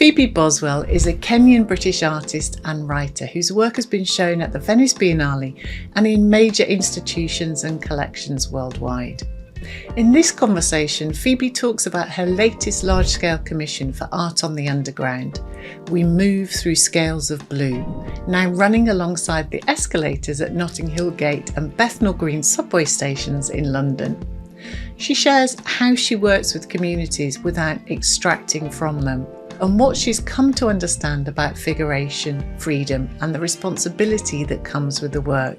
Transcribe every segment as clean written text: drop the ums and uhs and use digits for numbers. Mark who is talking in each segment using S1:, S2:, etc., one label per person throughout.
S1: Phoebe Boswell is a Kenyan-British artist and writer whose work has been shown at the Venice Biennale and in major institutions and collections worldwide. In this conversation, Phoebe talks about her latest large-scale commission for Art on the Underground, We Move Through Scales of Blue, now running alongside the escalators at Notting Hill Gate and Bethnal Green subway stations in London. She shares how she works with communities without extracting from them, and what she's come to understand about figuration, freedom, and the responsibility that comes with the work.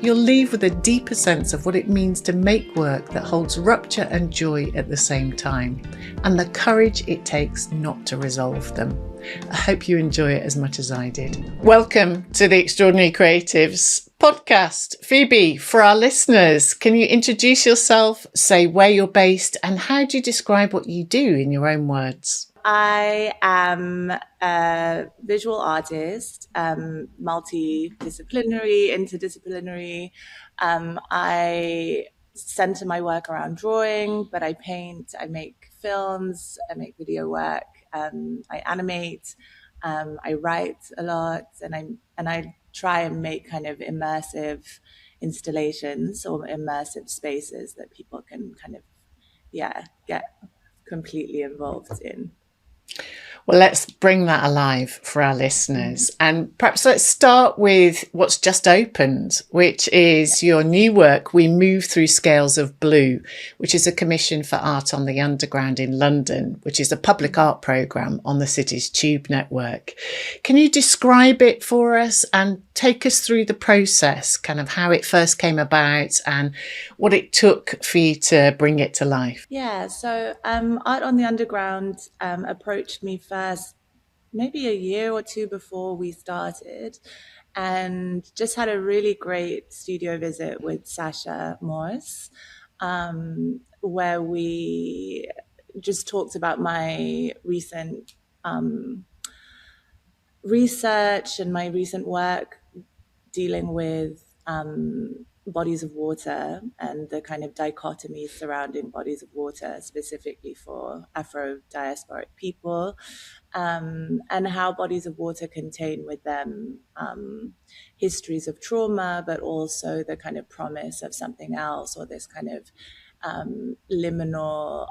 S1: You'll leave with a deeper sense of what it means to make work that holds rupture and joy at the same time, and the courage it takes not to resolve them. I hope you enjoy it as much as I did. Welcome to the Extraordinary Creatives podcast. Phoebe, for our listeners, can you introduce yourself, say where you're based, and how do you describe what you do in your own words?
S2: I am a visual artist, multidisciplinary, interdisciplinary. I center my work around drawing, but I paint, I make films, I make video work, I animate, I write a lot, and I try and make kind of immersive installations or immersive spaces that people can kind of, get completely involved in.
S1: Well, let's bring that alive for our listeners. And perhaps let's start with what's just opened, which is your new work, We Move Through Scales of Blue, which is a commission for Art on the Underground in London, which is a public art programme on the city's Tube network. Can you describe it for us and take us through the process, kind of how it first came about and what it took for you to bring it to life?
S2: Yeah, so Art on the Underground approached me first maybe a year or two before we started, and just had a really great studio visit with Sasha Morse, where we just talked about my recent research and my recent work dealing with bodies of water and the kind of dichotomies surrounding bodies of water, specifically for Afro-diasporic people, and how bodies of water contain with them histories of trauma, but also the kind of promise of something else, or this kind of liminal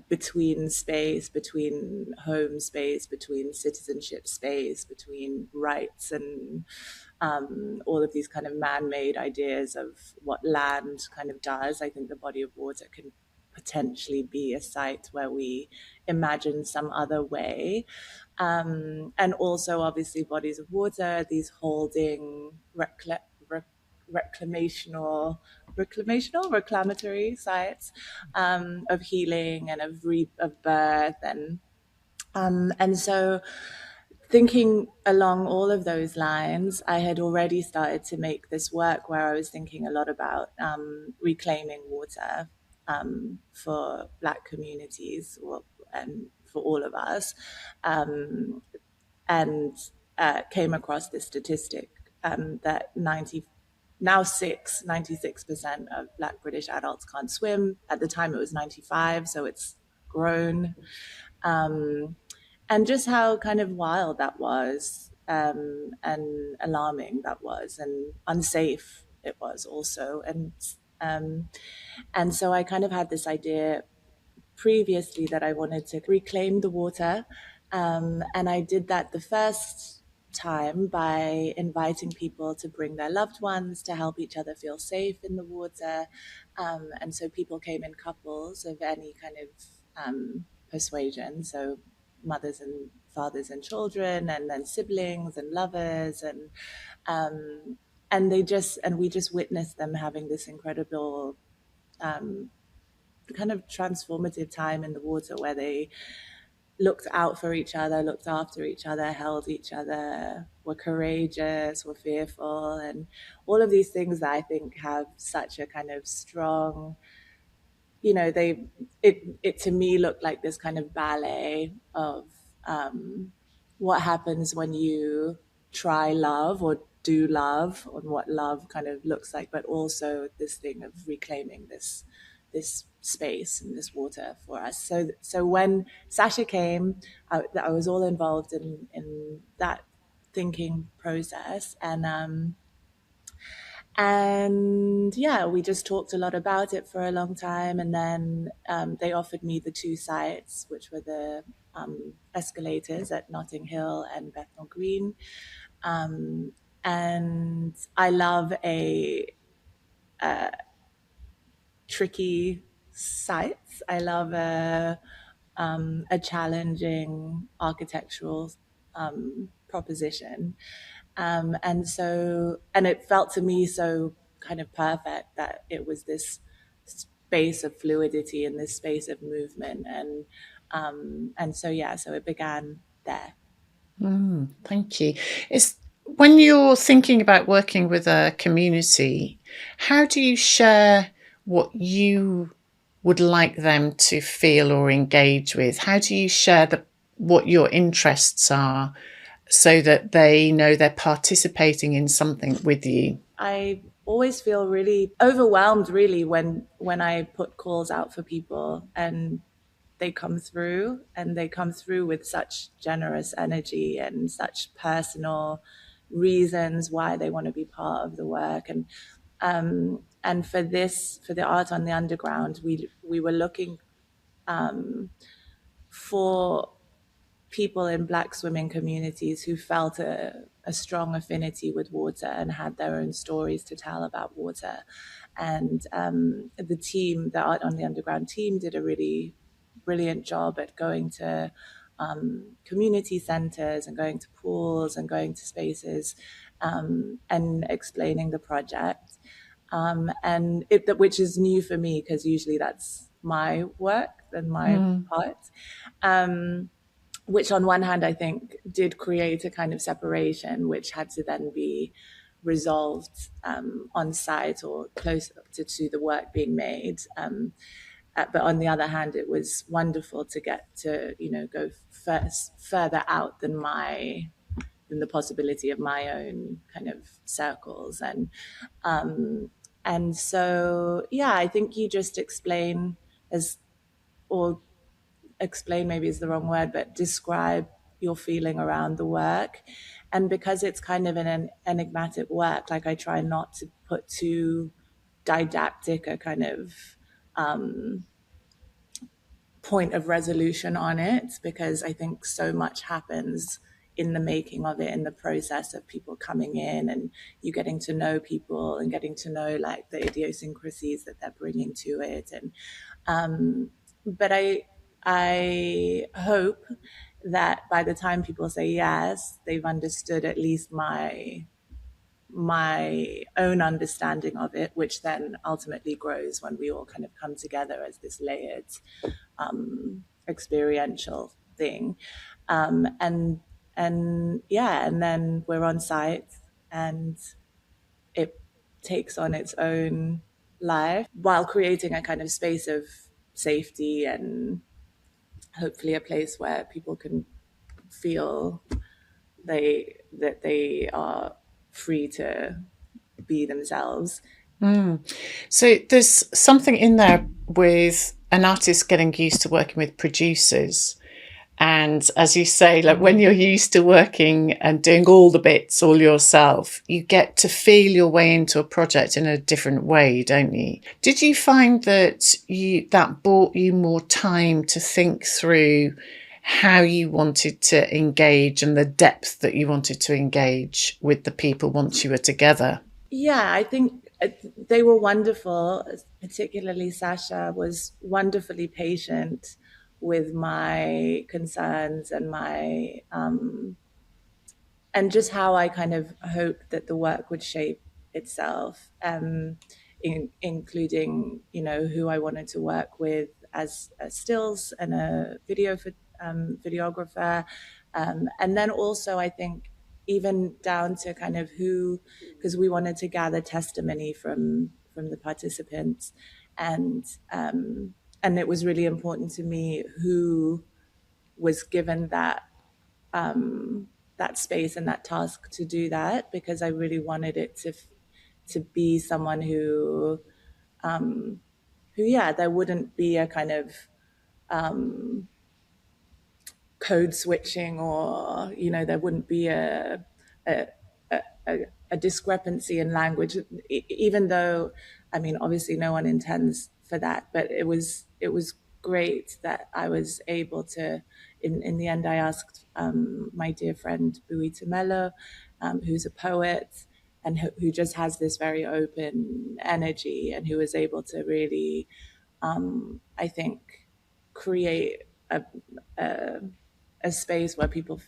S2: between space, between home space, between citizenship space, between rights and all of these kind of man-made ideas of what land kind of does. I think the body of water can potentially be a site where we imagine some other way. And also, obviously, bodies of water, these holding reclamatory sites of healing and of birth, and so thinking along all of those lines, I had already started to make this work where I was thinking a lot about reclaiming water for Black communities, and for all of us, and came across this statistic that 96% of Black British adults can't swim. At the time it was 95, so it's grown. And just how kind of wild that was, and alarming that was, and unsafe it was also. And so I kind of had this idea previously that I wanted to reclaim the water. And I did that the first time by inviting people to bring their loved ones to help each other feel safe in the water. And so people came in couples of any kind of persuasion. So mothers and fathers and children, and then siblings and lovers, and we just witnessed them having this incredible kind of transformative time in the water, where they looked out for each other, looked after each other, held each other, were courageous, were fearful, and all of these things that I think have such a kind of strong, it to me looked like this kind of ballet of what happens when you try love or do love, and what love kind of looks like, but also this thing of reclaiming this space and this water for us. So when Sasha came, I was all involved in that thinking process, and yeah, we just talked a lot about it for a long time. And then they offered me the two sites, which were the escalators at Notting Hill and Bethnal Green. And I love a tricky sites. I love a challenging architectural proposition. And it felt to me so kind of perfect that it was this space of fluidity and this space of movement. And so, yeah, so it began there.
S1: Thank you. When you're thinking about working with a community, how do you share what you would like them to feel or engage with? How do you share what your interests are so that they know they're participating in something with you?
S2: I always feel really overwhelmed, really, when I put calls out for people and they come through, and they come through with such generous energy and such personal reasons why they want to be part of the work. And for the art on the underground, we were looking for people in Black swimming communities who felt a strong affinity with water and had their own stories to tell about water. And the Art on the Underground team, did a really brilliant job at going to community centers and going to pools and going to spaces and explaining the project. Which is new for me, because usually that's my work and my part. Which on one hand I think did create a kind of separation, which had to then be resolved on site or closer to the work being made. But on the other hand, it was wonderful to get to go further out than the possibility of my own kind of circles. And so, yeah, I think you just explain or explain maybe is the wrong word, but describe your feeling around the work. And because it's kind of an enigmatic work, like I try not to put too didactic a kind of point of resolution on it, because I think so much happens in the making of it, in the process of people coming in and you getting to know people and getting to know like the idiosyncrasies that they're bringing to it. But I hope that by the time people say yes, they've understood at least my own understanding of it, which then ultimately grows when we all kind of come together as this layered experiential thing. And yeah, and then we're on site and it takes on its own life while creating a kind of space of safety and hopefully a place where people can feel that they are free to be themselves.
S1: So there's something in there with an artist getting used to working with producers. And as you say, like when you're used to working and doing all the bits all yourself, you get to feel your way into a project in a different way, don't you? Did you find that that bought you more time to think through how you wanted to engage and the depth that you wanted to engage with the people once you were together?
S2: Yeah, I think they were wonderful. Particularly Sasha was wonderfully patient with my concerns and my and just how I kind of hoped that the work would shape itself, including who I wanted to work with as a stills and a videographer, and then also I think even down to kind of who, because we wanted to gather testimony from the participants, and and it was really important to me who was given that space and that task to do that, because I really wanted it to be someone who there wouldn't be a kind of code switching, or there wouldn't be a a discrepancy in language, even though, I mean, obviously no one intends for that, but it was great that I was able to, in the end, I asked my dear friend Buita Mello, who's a poet and who just has this very open energy, and who was able to really, I think, create a, a space where people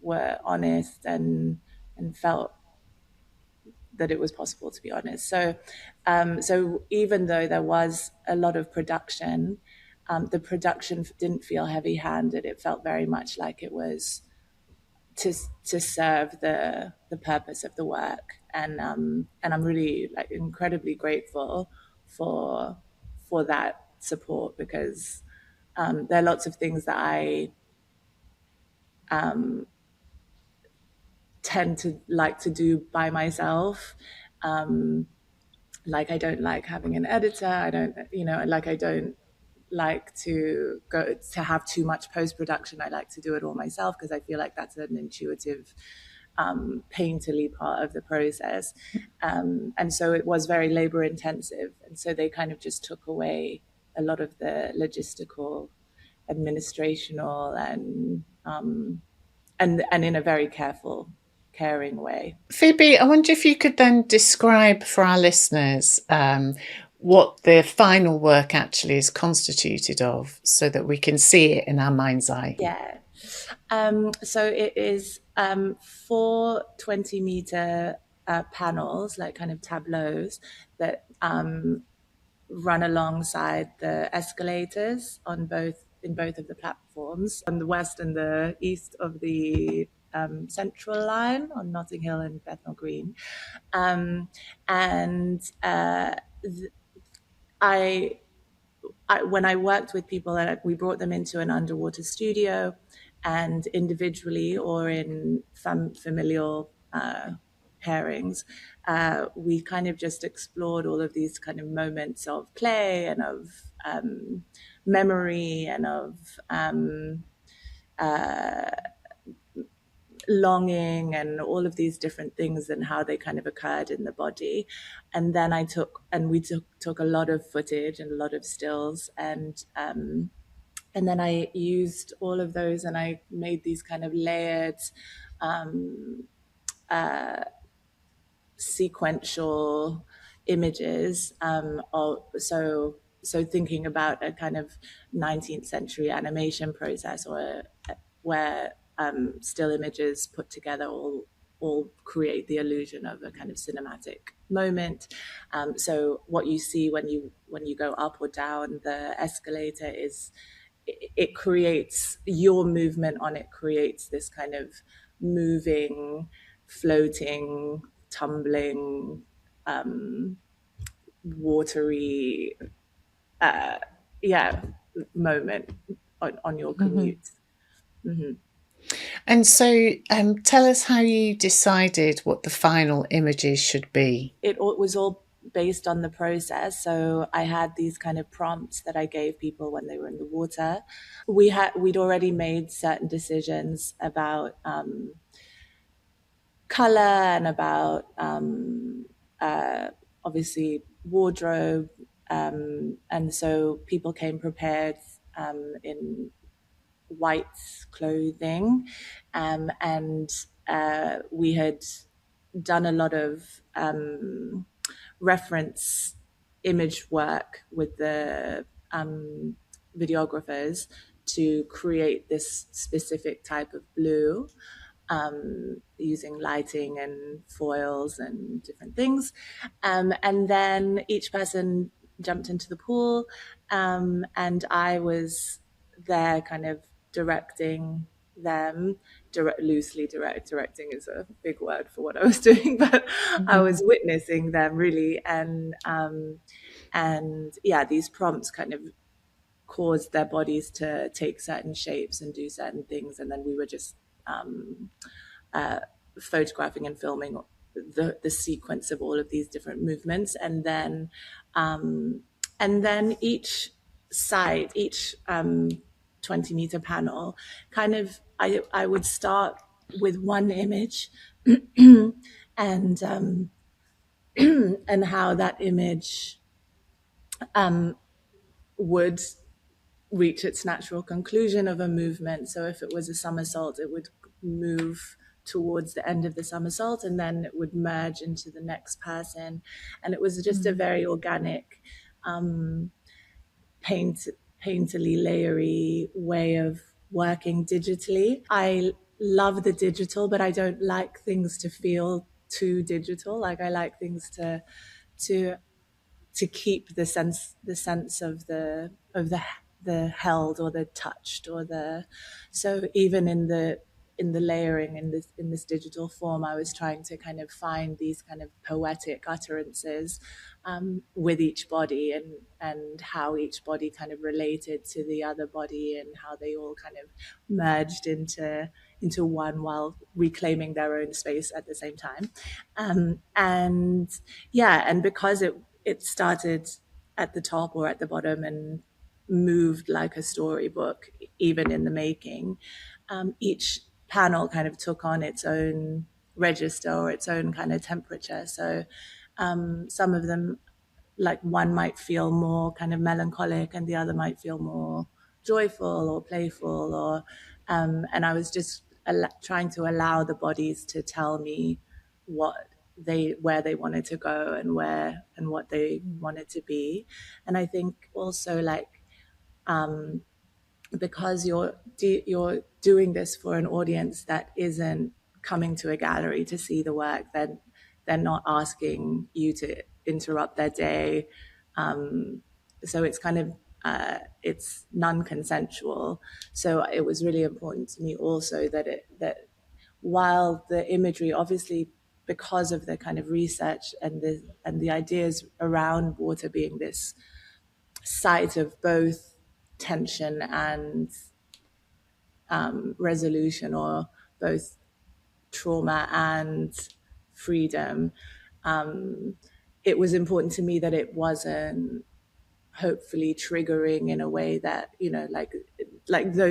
S2: were honest and felt that it was possible to be honest. So even though there was a lot of production, the production didn't feel heavy-handed. It felt very much like it was to serve the purpose of the work, and I'm really incredibly grateful for that support, because there are lots of things that I tend to like to do by myself. Like, I don't like having an editor. I don't like to go to have too much post-production. I like to do it all myself, because I feel like that's an intuitive, painterly part of the process. And so it was very labor intensive. And so they kind of just took away a lot of the logistical, administrational, and in a very careful, caring way.
S1: Phoebe, I wonder if you could then describe for our listeners what the final work actually is constituted of, so that we can see it in our mind's eye.
S2: Yeah. So it is 4 20-meter panels, like kind of tableaus, that run alongside the escalators in both of the platforms, on the west and the east of the Central Line on Notting Hill and Bethnal Green. And when I worked with people, we brought them into an underwater studio, and individually or in familial pairings, we kind of just explored all of these kind of moments of play and of memory and of longing, and all of these different things and how they kind of occurred in the body. And then we took a lot of footage and a lot of stills, and then I used all of those, and I made these kind of layered sequential images, so thinking about a kind of 19th century animation process, or where still images put together all create the illusion of a kind of cinematic moment. So what you see when you go up or down the escalator is it creates your movement on it, creates this kind of moving, floating, tumbling, watery, moment on your commute. Mm-hmm.
S1: And so tell us how you decided what the final images should be.
S2: It was all based on the process. So I had these kind of prompts that I gave people when they were in the water. We'd already made certain decisions about color and about obviously wardrobe, and so people came prepared in white clothing, and we had done a lot of reference image work with the videographers to create this specific type of blue, using lighting and foils and different things. And then each person jumped into the pool, and I was there kind of directing them. Directing is a big word for what I was doing, but I was witnessing them really, and these prompts kind of caused their bodies to take certain shapes and do certain things, and then we were just photographing and filming the sequence of all of these different movements. And then And then each side, each 20-meter panel, kind of, I would start with one image and and how that image would reach its natural conclusion of a movement. So if it was a somersault, it would move towards the end of the somersault and then it would merge into the next person. And it was just a very organic, painterly, layery way of working digitally. I love the digital, but I don't like things to feel too digital. Like I like things to keep the sense of the held or the touched or the, so even in the layering in this digital form, I was trying to kind of find these kind of poetic utterances with each body, and how each body kind of related to the other body and how they all kind of merged into one while reclaiming their own space at the same time. And yeah, and because it started at the top or at the bottom and moved like a storybook, even in the making, each panel kind of took on its own register or its own kind of temperature. So some of them, like one might feel more kind of melancholic and the other might feel more joyful or playful, or and I was just trying to allow the bodies to tell me where they wanted to go and what they wanted to be. And I think also, like, because you're doing this for an audience that isn't coming to a gallery to see the work, then they're not asking you to interrupt their day. So it's kind of it's non-consensual. So it was really important to me also that while the imagery, obviously, because of the kind of research and the ideas around water being this site of both tension and resolution, or both trauma and freedom, it was important to me that it wasn't hopefully triggering in a way that, you know,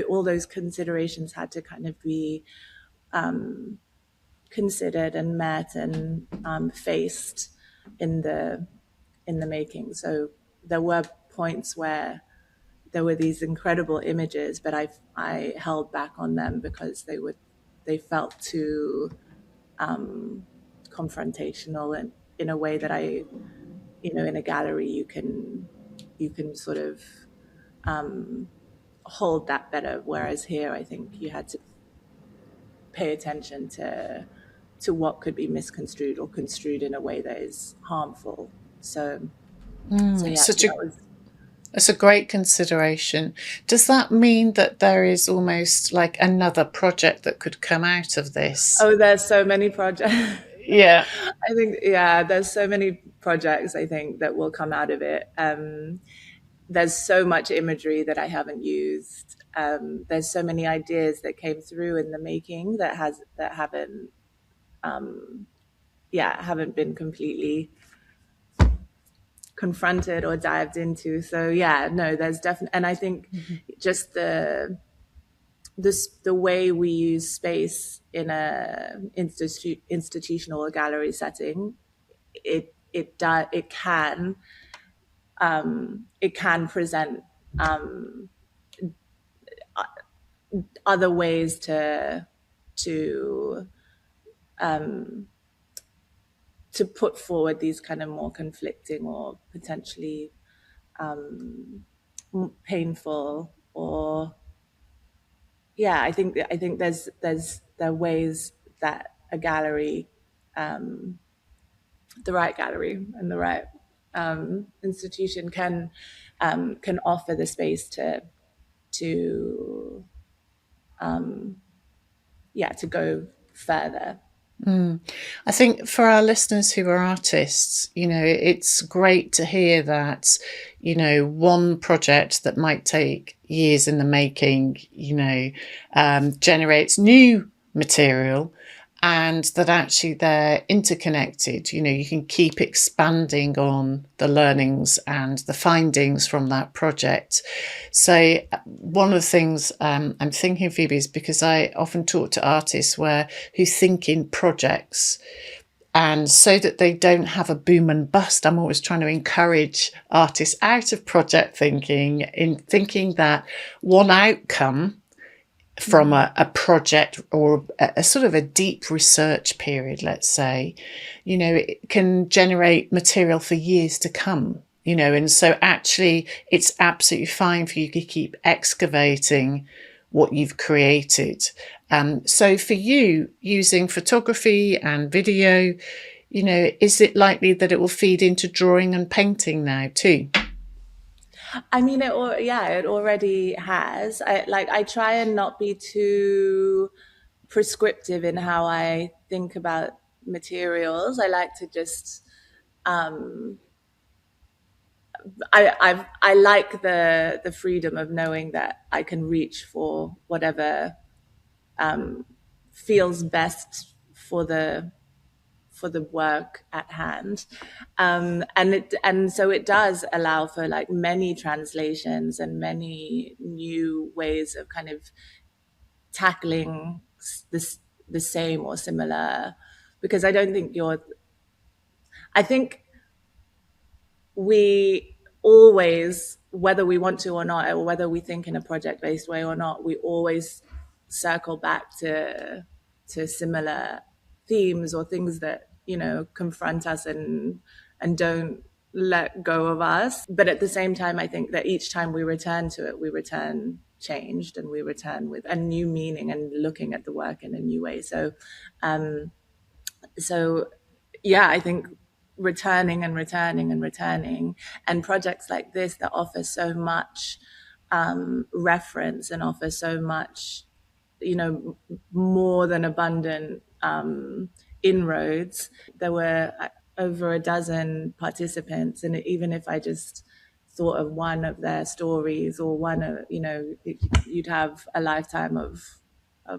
S2: all those considerations had to kind of be considered and met and faced in the making. So there were points where there were these incredible images, but I held back on them because they felt too confrontational, and in a way that in a gallery you can sort of hold that better, whereas here I think you had to pay attention to what could be misconstrued or construed in a way that is harmful. So yeah,
S1: It's a great consideration. Does that mean that there is almost like another project that could come out of this?
S2: Oh, there's so many projects.
S1: Yeah.
S2: I think, yeah, there's so many projects, I think, that will come out of it. There's so much imagery that I haven't used. There's so many ideas that came through in the making that haven't been completely confronted or dived into. So yeah, no, there's definitely, and I think just the way we use space in a institutional or gallery setting, it can present other ways to put forward these kind of more conflicting or potentially painful, or I think there are ways that a gallery, the right gallery and the right institution can offer the space to go further.
S1: I think for our listeners who are artists, it's great to hear that, one project that might take years in the making, generates new material and that actually they're interconnected. You can keep expanding on the learnings and the findings from that project. So one of the things I'm thinking, Phoebe, is because I often talk to artists who think in projects, and so that they don't have a boom and bust, I'm always trying to encourage artists out of project thinking, in thinking that one outcome from a project or a sort of a deep research period, let's say, it can generate material for years to come, and so actually it's absolutely fine for you to keep excavating what you've created. So for you, using photography and video, is it likely that it will feed into drawing and painting now too?
S2: I mean, it already has. I try and not be too prescriptive in how I think about materials. I like to just I like the freedom of knowing that I can reach for whatever feels best for the work at hand, and so it does allow for like many translations and many new ways of kind of tackling this the same or similar, because I don't think you're I think we always, whether we want to or not, or whether we think in a project based way or not, we always circle back to similar themes or things that confront us and don't let go of us. But at the same time, I think that each time we return to it, we return changed, and we return with a new meaning and looking at the work in a new way. So yeah, I think returning and returning and returning, and projects like this that offer so much reference and offer so much, more than abundant inroads. There were over a dozen participants, and even if I just thought of one of their stories or one of, you'd have a lifetime of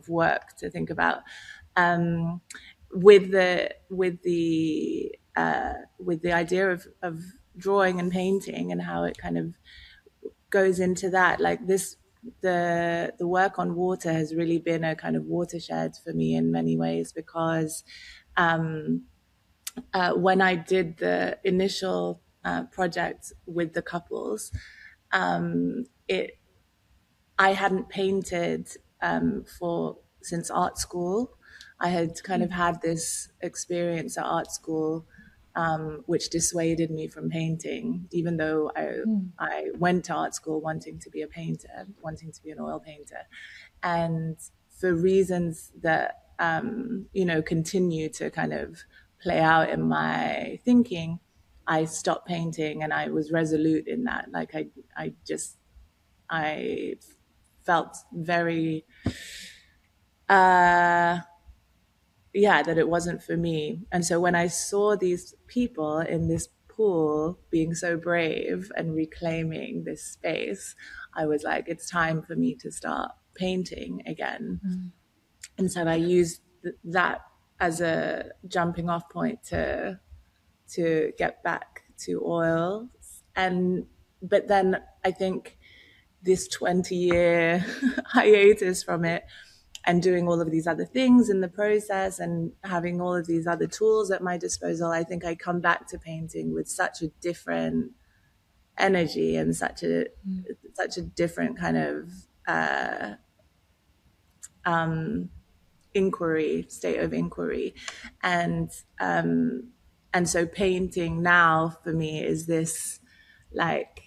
S2: work to think about. With the idea of drawing and painting and how it kind of goes into that, like this, the work on water has really been a kind of watershed for me in many ways, because when I did the initial project with the couples, it I hadn't painted since art school. I had kind of had this experience at art school, which dissuaded me from painting, even though I went to art school wanting to be a painter, wanting to be an oil painter. And for reasons that, continue to kind of play out in my thinking, I stopped painting, and I was resolute in that. Like I felt very, that it wasn't for me. And so when I saw these people in this pool being so brave and reclaiming this space, I was like, it's time for me to start painting again. And so I used that as a jumping off point to get back to oil. But then I think this 20-year hiatus from it, and doing all of these other things in the process and having all of these other tools at my disposal, I think I come back to painting with such a different energy and such a different kind of state of inquiry. And so painting now for me is this, like,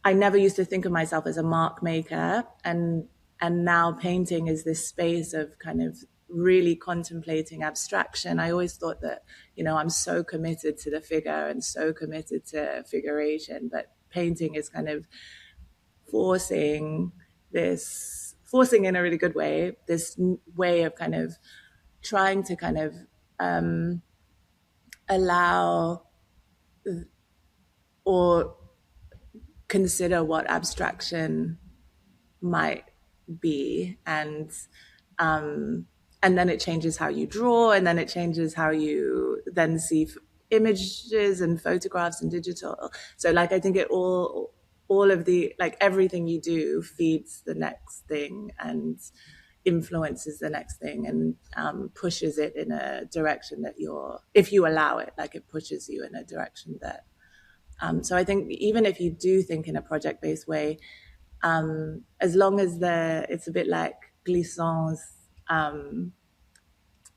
S2: I never used to think of myself as a mark maker, and now painting is this space of kind of really contemplating abstraction. I always thought that, I'm so committed to the figure and so committed to figuration, but painting is kind of forcing in a really good way, this way of kind of trying to kind of allow or consider what abstraction might be, and and then it changes how you draw, and then it changes how you then see images and photographs and digital. So like I think it all of the, like everything you do feeds the next thing and influences the next thing, and pushes it in a direction that if you allow it, like it pushes you in a direction that so I think even if you do think in a project-based way, as long as it's a bit like Glissant's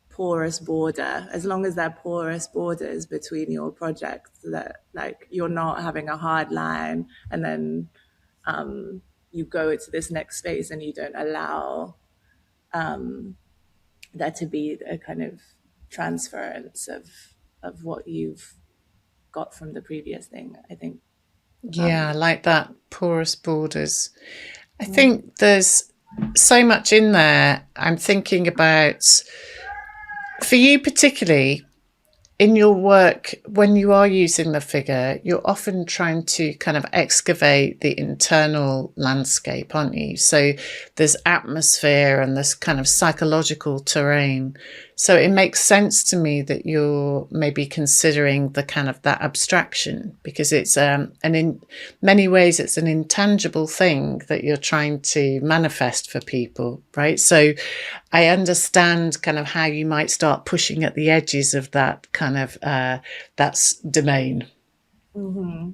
S2: porous border, as long as there are porous borders between your projects, that like you're not having a hard line and then you go to this next space and you don't allow there to be a kind of transference of what you've got from the previous thing, I think.
S1: Yeah, I like that, porous borders. I think there's so much in there. I'm thinking about, for you particularly, in your work, when you are using the figure, you're often trying to kind of excavate the internal landscape, aren't you? So there's atmosphere and this kind of psychological terrain. So it makes sense to me that you're maybe considering the kind of that abstraction, because it's and in many ways it's an intangible thing that you're trying to manifest for people, right? So I understand kind of how you might start pushing at the edges of that kind of that's domain.
S2: Mm-hmm.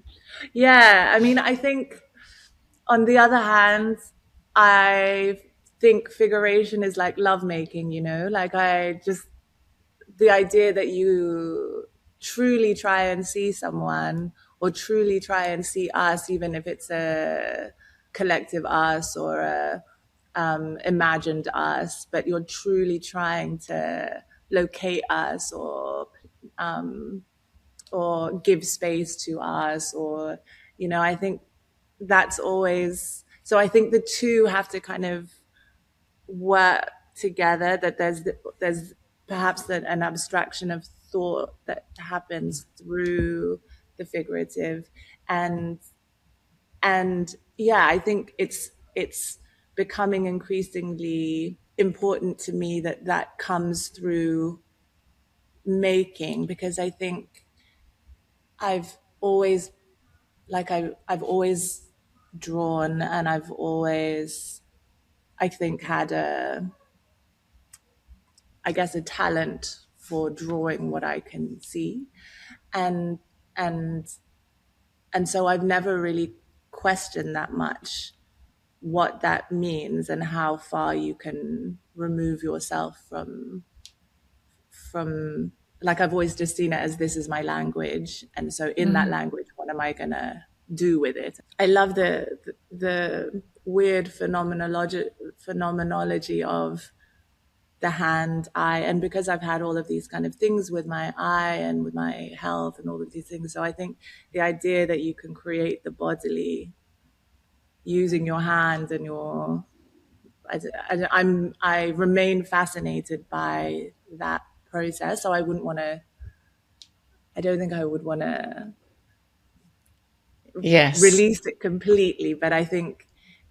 S2: Yeah, I mean, I think on the other hand, I think figuration is like lovemaking, like the idea that you truly try and see someone, or truly try and see us, even if it's a collective us or a imagined us, but you're truly trying to locate us, or give space to us, or I think that's always, so I think the two have to kind of work together, that there's perhaps an abstraction of thought that happens through the figurative, and yeah, I think it's becoming increasingly important to me that comes through making, because I think I've always I've always drawn, and I've always, I think, had a talent for drawing what I can see, and and and so I've never really questioned that much what that means and how far you can remove yourself from like, I've always just seen it as, this is my language, and so in that language, what am I gonna do with it? I love the weird phenomenology of the hand, eye, and because I've had all of these kind of things with my eye and with my health and all of these things, so I think the idea that you can create the bodily using your hands and your, I remain fascinated by that process. So I don't think I would want to release it completely, but I think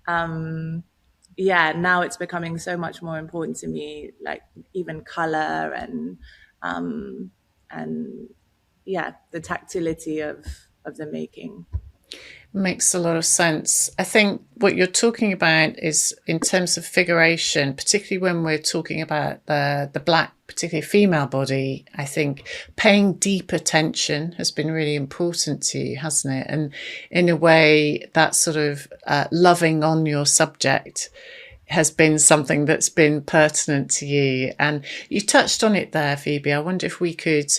S2: now it's becoming so much more important to me, like even color and the tactility of the making.
S1: Makes a lot of sense. I think what you're talking about is, in terms of figuration, particularly when we're talking about the Black, particularly female body, I think paying deep attention has been really important to you, hasn't it? And in a way, that sort of loving on your subject has been something that's been pertinent to you. And you touched on it there, Phoebe. I wonder if we could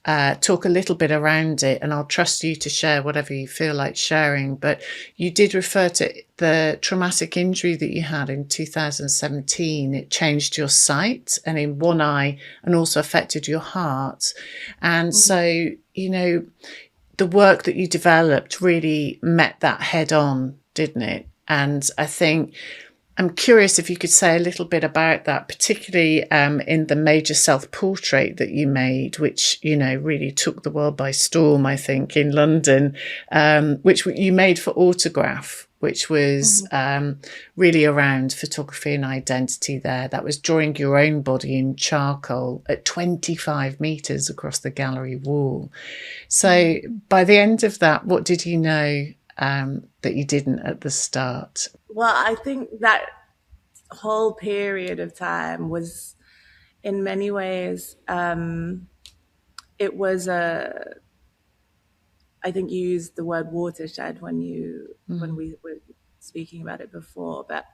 S1: talk a little bit around it, and I'll trust you to share whatever you feel like sharing. But you did refer to the traumatic injury that you had in 2017. It changed your sight, and in one eye, and also affected your heart. And so, the work that you developed really met that head on, didn't it? And I think, I'm curious if you could say a little bit about that, particularly in the major self-portrait that you made, which, really took the world by storm, I think, in London, which you made for Autograph, which was really around photography and identity there. That was drawing your own body in charcoal at 25 metres across the gallery wall. So by the end of that, what did you know that you didn't at the start?
S2: Well, I think that whole period of time was, in many ways, it was I think you used the word watershed when we were speaking about it before, but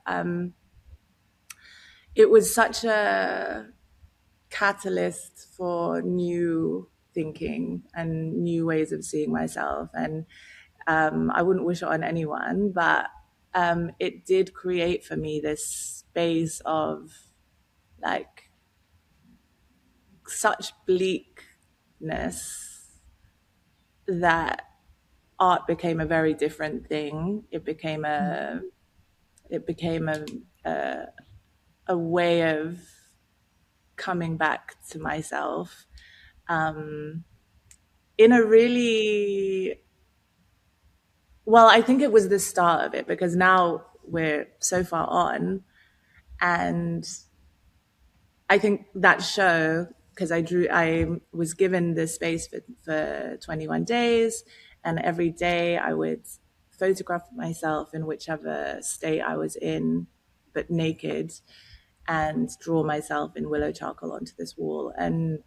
S2: it was such a catalyst for new thinking and new ways of seeing myself. And I wouldn't wish it on anyone, but it did create for me this space of like such bleakness that art became a very different thing. It became a way of coming back to myself in a really, well, I think it was the start of it, because now we're so far on, and I think that show, because I was given the space for 21 days, and every day I would photograph myself in whichever state I was in, but naked, and draw myself in willow charcoal onto this wall. And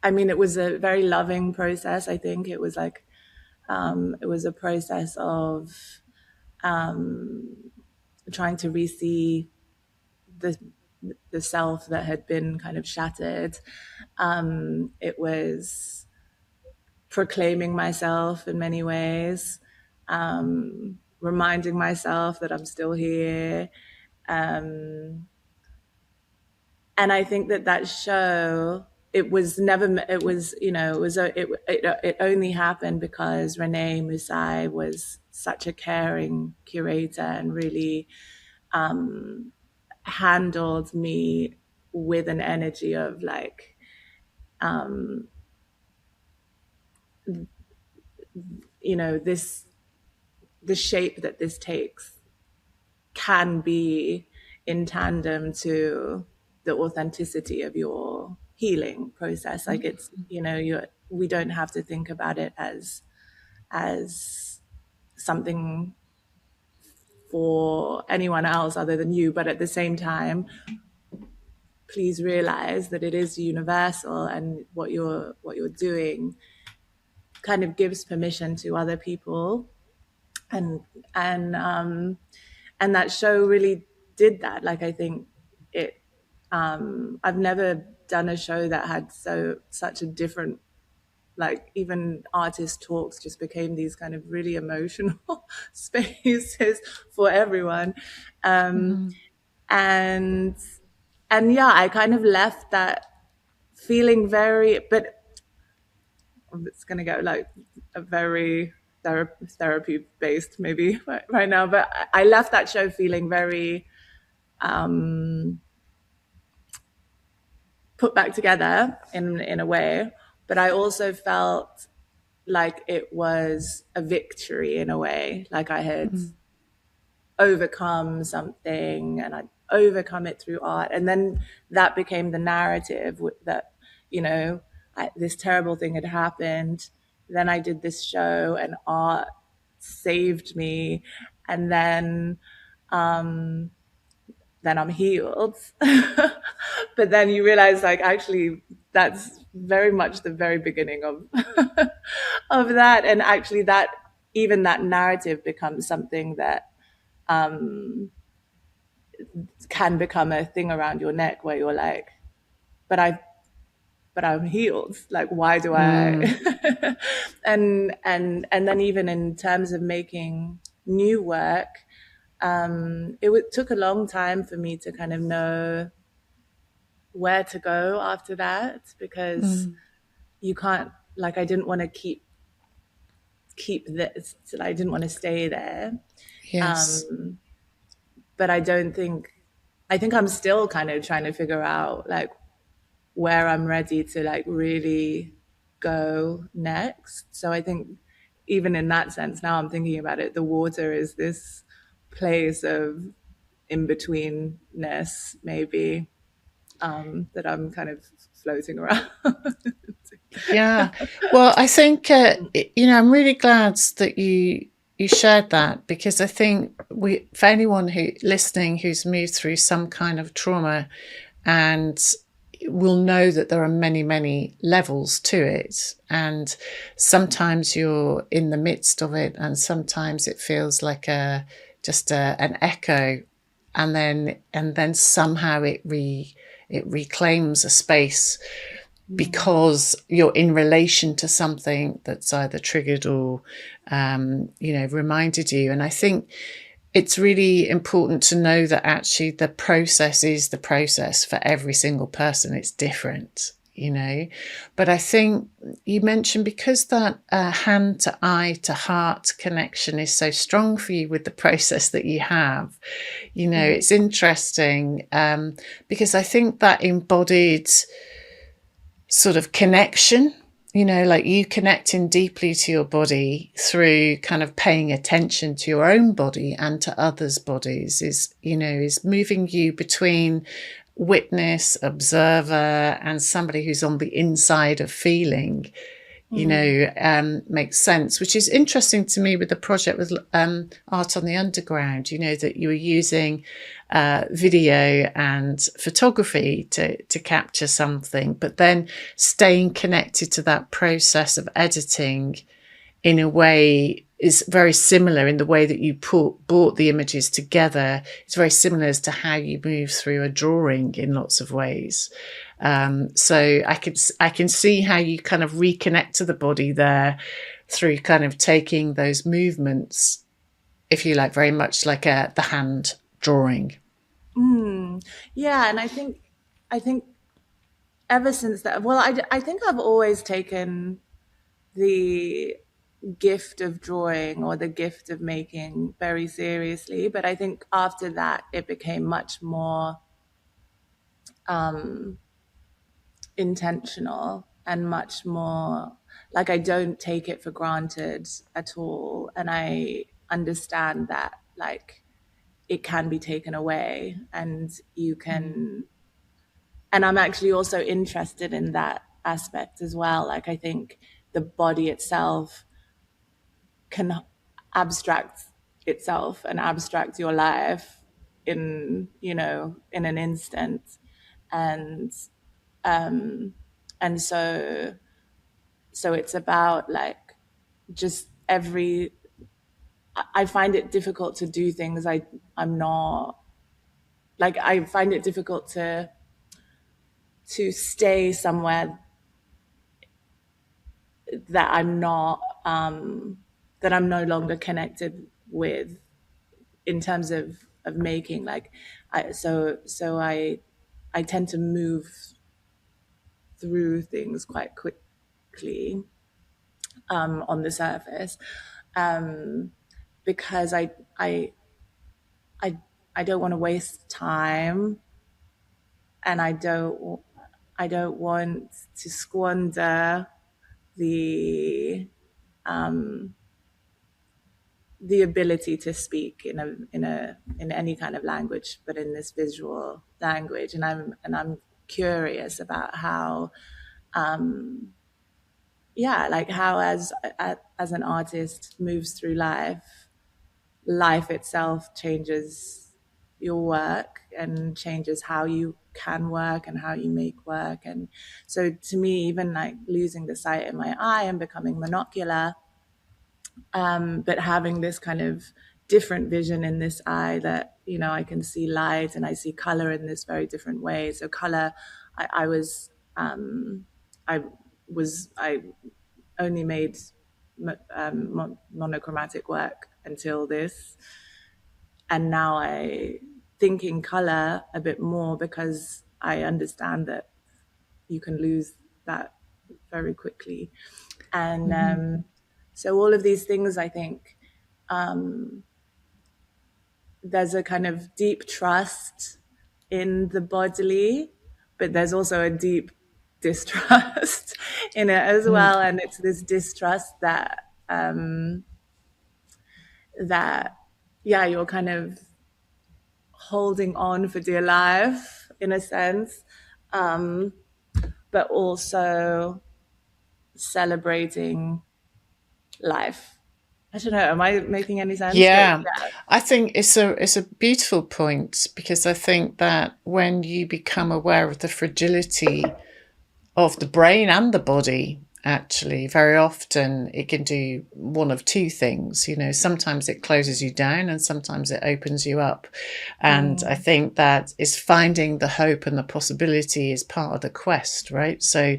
S2: I mean, it was a very loving process. I think it was like, it was a process of trying to re-see the self that had been kind of shattered. It was proclaiming myself in many ways, reminding myself that I'm still here. And I think that show, it was never, it was, you know, it only happened because Renee Musai was such a caring curator and really handled me with an energy of like, you know, the shape that this takes can be in tandem to the authenticity of your healing process. Like, it's, you know, we don't have to think about it as something for anyone else other than you, but at the same time, please realize that it is universal, and what you're doing kind of gives permission to other people. And that show really did that. Like, I think it, I've never done a show that had such a different, like, even artist talks just became these kind of really emotional spaces for everyone. And yeah, I kind of left that feeling very, but it's going to go like a very therapy based maybe right now, but I left that show feeling very put back together in a way, but I also felt like it was a victory in a way, like I had overcome something, and I'd overcome it through art. And then that became the narrative, that, you know, this terrible thing had happened. Then I did this show, and art saved me. And then I'm healed. But then you realize, like, actually, that's very much the very beginning of of that. And actually, that even that narrative becomes something that can become a thing around your neck, where you're like, but I'm healed. Like, why do I? and then even in terms of making new work, took a long time for me to kind of know where to go after that, because you can't, like, I didn't want to keep this. I didn't want to stay there.
S1: Yes.
S2: But I think I'm still kind of trying to figure out, like, where I'm ready to, like, really go next. So I think even in that sense, now I'm thinking about it, the water is this place of in-betweenness, maybe, that I'm kind of floating around.
S1: Yeah. Well, I think I'm really glad that you shared that, because I think for anyone who listening who's moved through some kind of trauma, and will know that there are many, many levels to it, and sometimes you're in the midst of it, and sometimes it feels like an echo, and then somehow it reclaims a space because you're in relation to something that's either triggered or reminded you. And I think it's really important to know that actually the process is the process for every single person. It's different, but I think you mentioned, because that hand to eye to heart connection is so strong for you with the process that you have. It's interesting, because I think that embodied sort of connection, like you connecting deeply to your body through kind of paying attention to your own body and to others' bodies, is moving you between witness, observer, and somebody who's on the inside of feeling, makes sense, which is interesting to me with the project with Art on the Underground, that you were using video and photography to capture something, but then staying connected to that process of editing in a way is very similar in the way that you brought the images together. It's very similar as to how you move through a drawing in lots of ways. So I can see how you kind of reconnect to the body there through kind of taking those movements, if you like, very much like the hand drawing.
S2: Yeah, and I think ever since that, well, I think I've always taken the gift of drawing or the gift of making very seriously, but I think after that it became much more intentional and much more like I don't take it for granted at all, and I understand that like it can be taken away, and you can, and I'm actually also interested in that aspect as well. Like I think the body itself can abstract itself and abstract your life in an instant, and um and so it's about like just I find it difficult to do things I'm not like I find it difficult to stay somewhere that I'm not that I'm no longer connected with in terms of making like I tend to move through things quite quickly on the surface, because I I don't want to waste time, and I don't want to squander the the ability to speak in any kind of language, but in this visual language. And I'm curious about how, yeah, like how as an artist moves through life itself changes your work and changes how you can work and how you make work. And so to me, even like losing the sight in my eye and becoming monocular, but having this kind of different vision in this eye that I can see light and I see color in this very different way. So color, I was I I only made monochromatic work until this, and now I think in color a bit more because I understand that you can lose that very quickly. And so all of these things, I think, there's a kind of deep trust in the bodily, but there's also a deep distrust in it as well. And it's this distrust that that, yeah, you're kind of holding on for dear life in a sense, but also celebrating life. I don't know. Am I making any sense? But
S1: Yeah, I think it's a beautiful point, because I think that when you become aware of the fragility of the brain and the body, actually, very often it can do one of two things. Sometimes it closes you down and sometimes it opens you up. And I think that is finding the hope and the possibility is part of the quest, right? So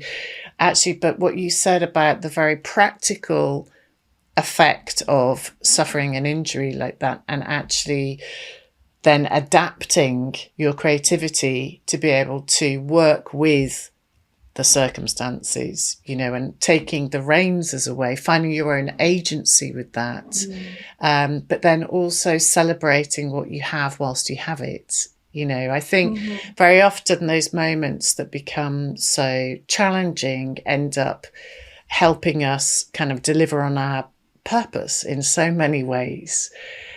S1: actually, but what you said about the very practical effect of suffering an injury like that, and actually then adapting your creativity to be able to work with the circumstances, and taking the reins as a way, finding your own agency with that. But then also celebrating what you have whilst you have it. I think very often those moments that become so challenging end up helping us kind of deliver on our purpose in so many ways.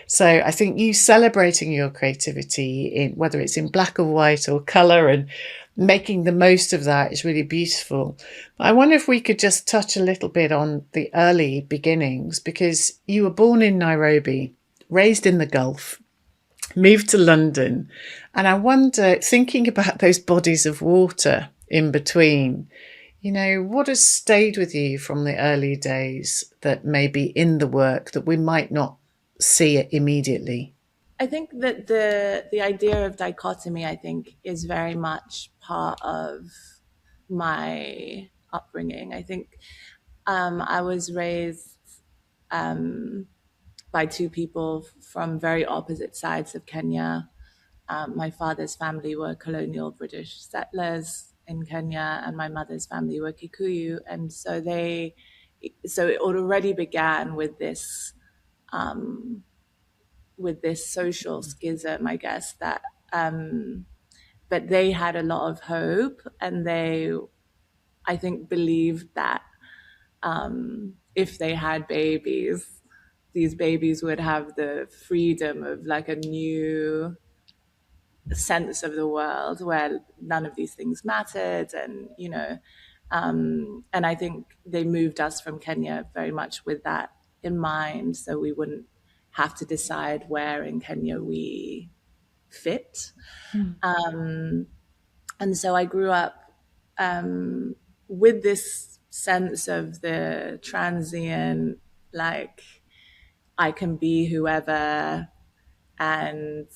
S1: So I think you celebrating your creativity, in whether it's in black or white or colour, and making the most of that is really beautiful. I wonder if we could just touch a little bit on the early beginnings, because you were born in Nairobi, raised in the Gulf, moved to London, and I wonder, thinking about those bodies of water in between, what has stayed with you from the early days that may be in the work that we might not see it immediately?
S2: I think that the idea of dichotomy, I think, is very much part of my upbringing. I think I was raised by two people from very opposite sides of Kenya. My father's family were colonial British settlers in Kenya, and my mother's family were Kikuyu, and so it already began with this social schism, I guess, that but they had a lot of hope, and I think, believed that if they had babies, these babies would have the freedom of like a new sense of the world where none of these things mattered, and I think they moved us from Kenya very much with that in mind, so we wouldn't have to decide where in Kenya we fit. And so I grew up with this sense of the transient, like, I can be whoever, and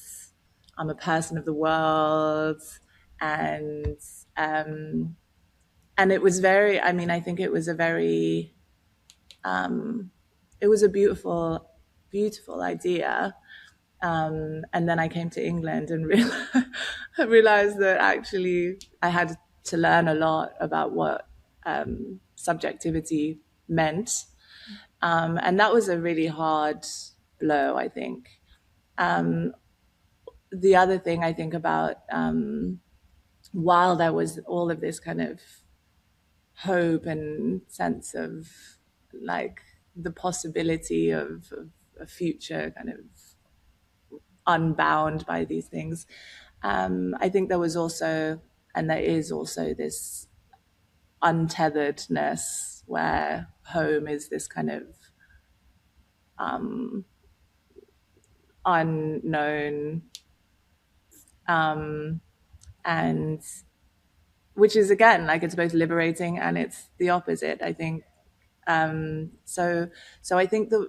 S2: I'm a person of the world, and um, and it was very. I mean, I think it was a very, it was a beautiful, beautiful idea. And then I came to England and I realized that actually I had to learn a lot about what subjectivity meant. And that was a really hard blow, I think. The other thing I think about, while there was all of this kind of hope and sense of like the possibility of a future kind of unbound by these things, I think there was also, and there is also, this untetheredness where home is this kind of unknown, and which is, again, like, it's both liberating and it's the opposite, I think. So I think that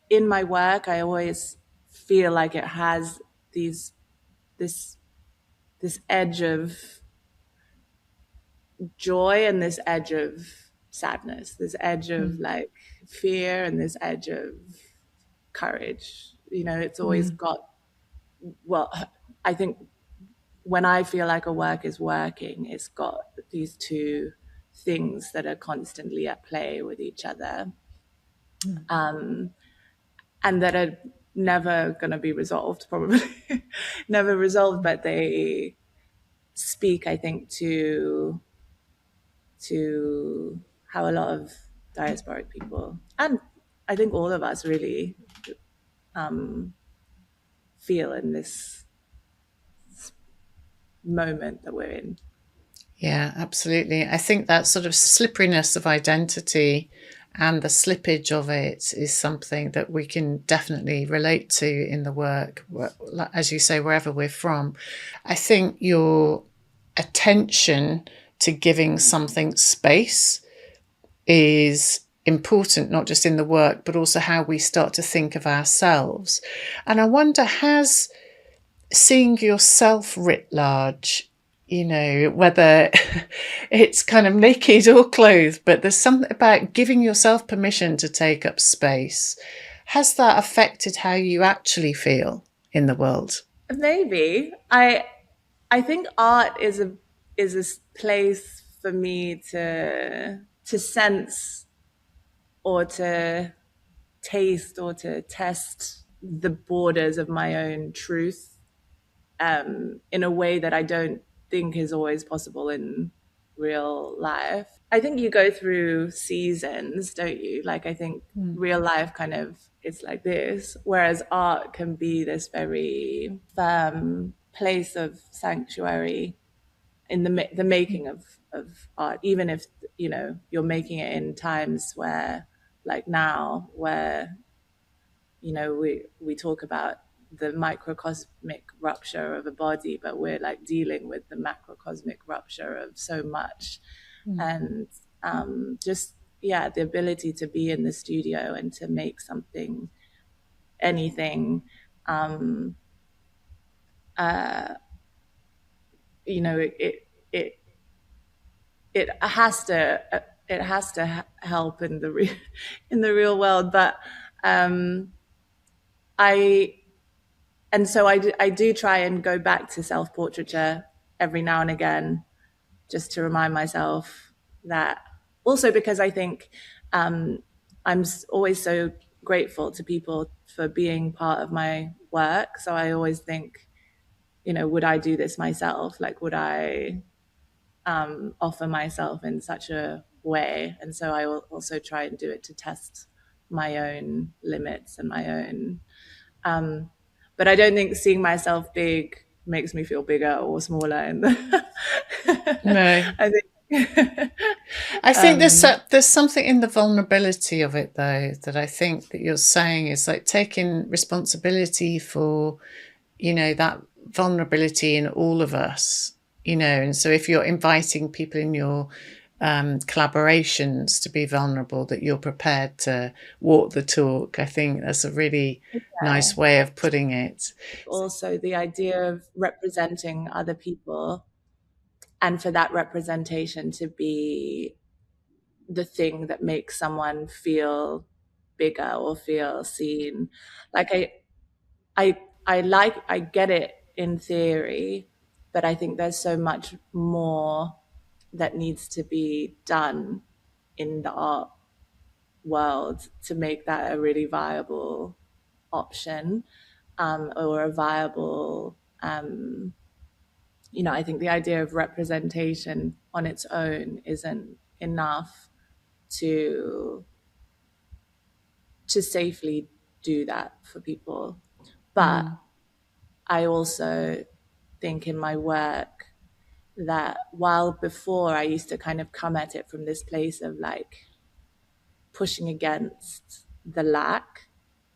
S2: in my work I always feel like it has these this this edge of joy and this edge of sadness, this edge of like fear and this edge of courage. It's always got, well, I think when I feel like a work is working, it's got these two things that are constantly at play with each other, and that are never going to be resolved, probably never resolved, but they speak, I think, to how a lot of diasporic people and I think all of us really feel in this moment that we're in.
S1: Yeah, absolutely. I think that sort of slipperiness of identity and the slippage of it is something that we can definitely relate to in the work, as you say, wherever we're from. I think your attention to giving something space is important, not just in the work, but also how we start to think of ourselves. And I wonder, has seeing yourself writ large, whether it's kind of naked or clothed, but there's something about giving yourself permission to take up space. Has that affected how you actually feel in the world?
S2: Maybe. I think art is a place for me to sense or to taste or to test the borders of my own truth in a way that I don't think is always possible in real life. I think you go through seasons, don't you? Like, I think real life kind of it's like this, whereas art can be this very firm place of sanctuary in the making of art, even if you're making it in times where, like now, where we talk about the microcosmic rupture of a body, but we're like dealing with the macrocosmic rupture of so much. And just the ability to be in the studio and to make something, anything, it has to help in the in the real world, but I do try and go back to self-portraiture every now and again, just to remind myself that. Also, because I think I'm always so grateful to people for being part of my work. So I always think, would I do this myself? Like, would I offer myself in such a way? And so I will also try and do it to test my own limits and my own. But I don't think seeing myself big makes me feel bigger or smaller. And
S1: No.
S2: I think
S1: I think there's something in the vulnerability of it, though, that I think that you're saying is like taking responsibility for, that vulnerability in all of us, and so if you're inviting people in your collaborations to be vulnerable, that you're prepared to walk the talk. I think that's a really nice way of putting it.
S2: Also, the idea of representing other people, and for that representation to be the thing that makes someone feel bigger or feel seen. Like I get it in theory, but I think there's so much more that needs to be done in the art world to make that a really viable option, or a viable I think the idea of representation on its own isn't enough to safely do that for people. But I also think in my work that while before I used to kind of come at it from this place of like pushing against the lack,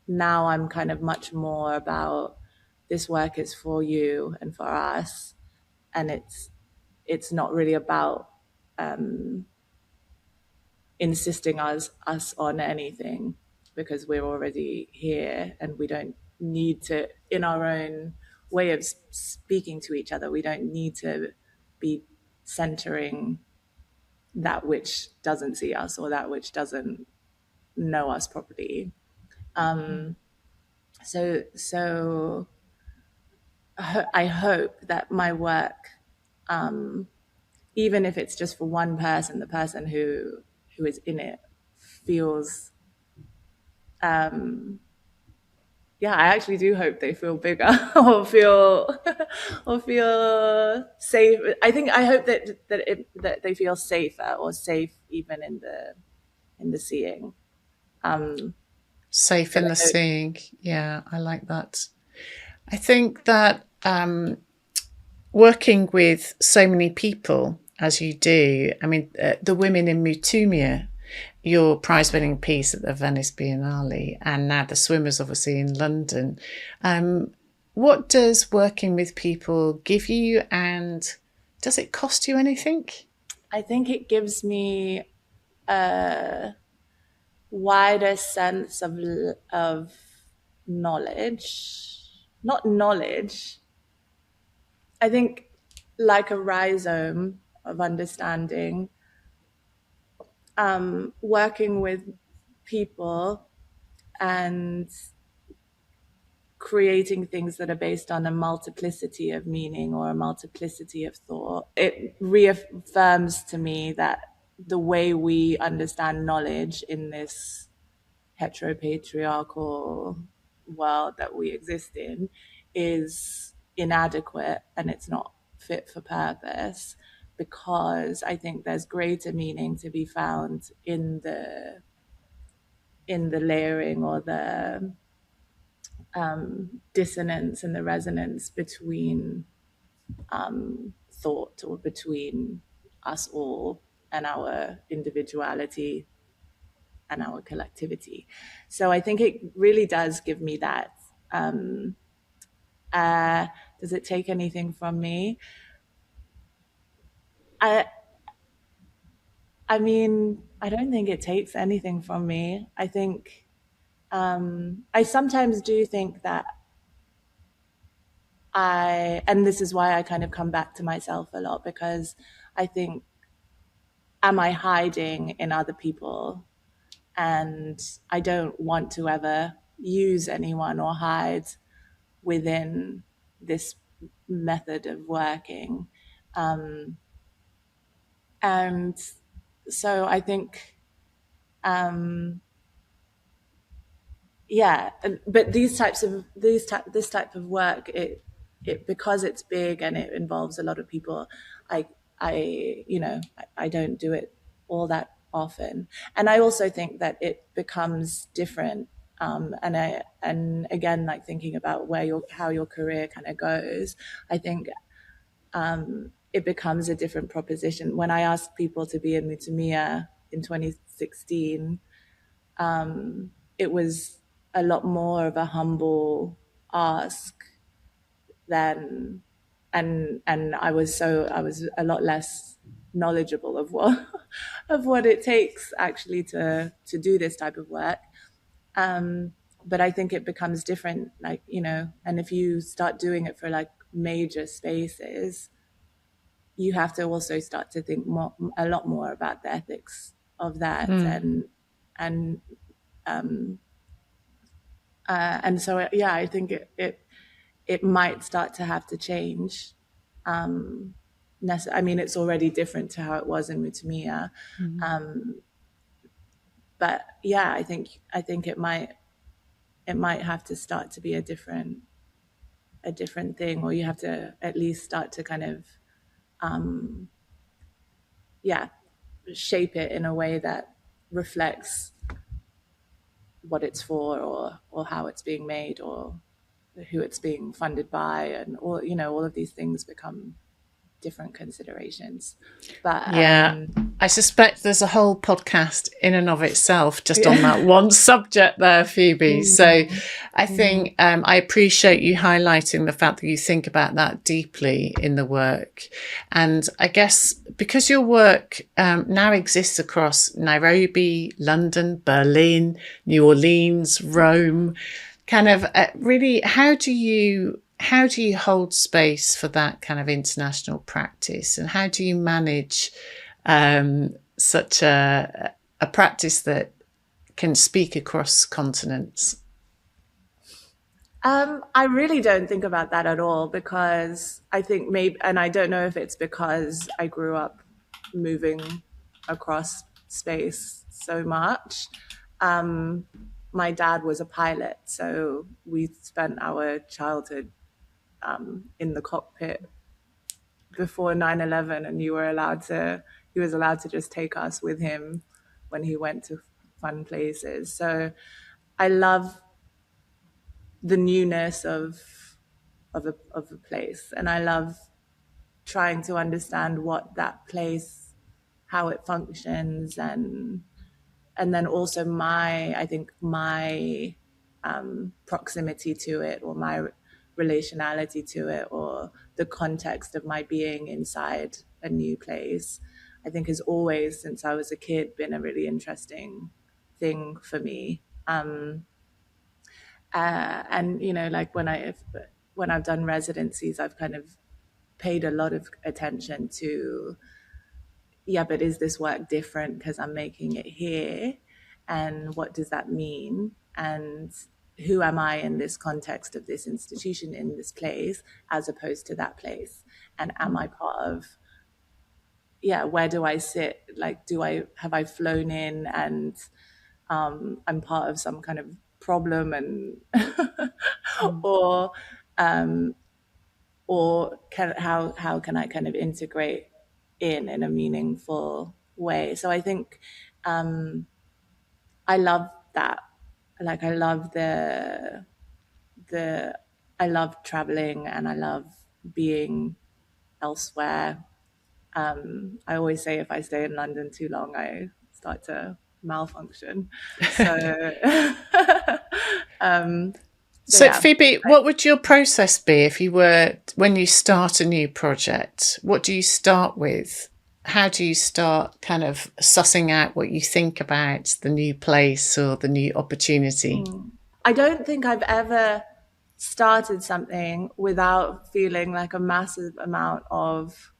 S2: now I'm kind of much more about this work is for you and for us, and it's not really about insisting us on anything, because we're already here and we don't need to, in our own way of speaking to each other, we don't need to be centering that which doesn't see us or that which doesn't know us properly. So I hope that my work, even if it's just for one person, the person who is in it feels, I actually do hope they feel bigger or feel safe. I hope that they feel safer or safe even in the seeing.
S1: Safe in the seeing. Yeah, I like that. I think that working with so many people as you do, I mean, the women in Mutumia, your prize-winning piece at the Venice Biennale, and now the swimmers, obviously, in London. What does working with people give you, and does it cost you anything?
S2: I think it gives me a wider sense of knowledge. Not knowledge. I think like a rhizome of understanding, working with people and creating things that are based on a multiplicity of meaning or a multiplicity of thought. It reaffirms to me that the way we understand knowledge in this heteropatriarchal world that we exist in is inadequate and it's not fit for purpose, because I think there's greater meaning to be found in the layering or the dissonance and the resonance between thought, or between us all and our individuality and our collectivity. So I think it really does give me that. Does it take anything from me? I mean, I don't think it takes anything from me. I think I sometimes do think that and this is why I kind of come back to myself a lot, because I think, am I hiding in other people? And I don't want to ever use anyone or hide within this method of working. And so I think, yeah, but this type of work, it because it's big and it involves a lot of people, I don't do it all that often. And I also think that it becomes different. And again, like thinking about how your career kind of goes, I think it becomes a different proposition. When I asked people to be in Mutumia in 2016, it was a lot more of a humble ask than, and I was a lot less knowledgeable of what it takes actually to do this type of work. But I think it becomes different, like, and if you start doing it for like major spaces, you have to also start to think a lot more about the ethics of that. And so, yeah, I think it might start to have to change. I mean, it's already different to how it was in Mutumia. But yeah, I think it might have to start to be a different thing, or you have to at least start to kind of, shape it in a way that reflects what it's for, or how it's being made, or who it's being funded by, and all of these things become different considerations. But
S1: yeah, I suspect there's a whole podcast in and of itself just on that one subject there, Phoebe. So I think I appreciate you highlighting the fact that you think about that deeply in the work. And I guess because your work now exists across Nairobi, London, Berlin, New Orleans, Rome, kind of really, how do you hold space for that kind of international practice, and how do you manage such a practice that can speak across continents?
S2: I really don't think about that at all, because I think and I don't know if it's because I grew up moving across space so much. My dad was a pilot, so we spent our childhood in the cockpit before 9/11, and he was allowed to just take us with him when he went to fun places. So I love the newness of a place, and I love trying to understand what that place, how it functions, and then also I think my proximity to it, or my relationality to it, or the context of my being inside a new place, I think has always, since I was a kid, been a really interesting thing for me. And like when I've done residencies, I've kind of paid a lot of attention to, yeah, but is this work different because I'm making it here? And what does that mean? And who am I in this context of this institution, in this place, as opposed to that place? And am I part of, where do I sit? Like, have I flown in and I'm part of some kind of problem, and or how can I kind of integrate in a meaningful way? So I think I love that. Like, I love I love traveling, and I love being elsewhere. I always say if I stay in London too long, I start to malfunction. So,
S1: So Phoebe, what would your process be when you start a new project? What do you start with? How do you start kind of sussing out what you think about the new place or the new opportunity?
S2: I don't think I've ever started something without feeling like a massive amount of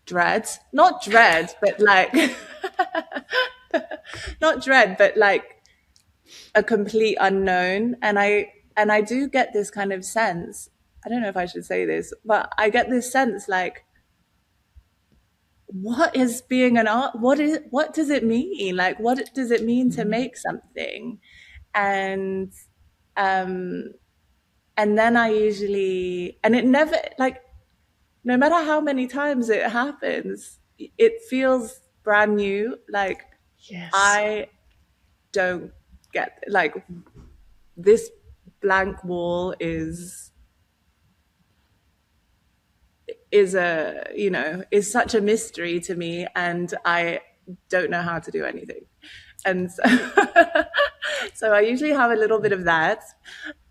S2: dread. Not dread, but like not dread, but like a complete unknown. And I do get this kind of sense, I don't know if I should say this, but I get this sense like, what is being an art? What does it mean? Like, what does it mean to make something? And then I usually, and it never, like, no matter how many times it happens, it feels brand new. Like,
S1: yes.
S2: I don't get, like, this blank wall is such a mystery to me, and I don't know how to do anything. And so I usually have a little bit of that.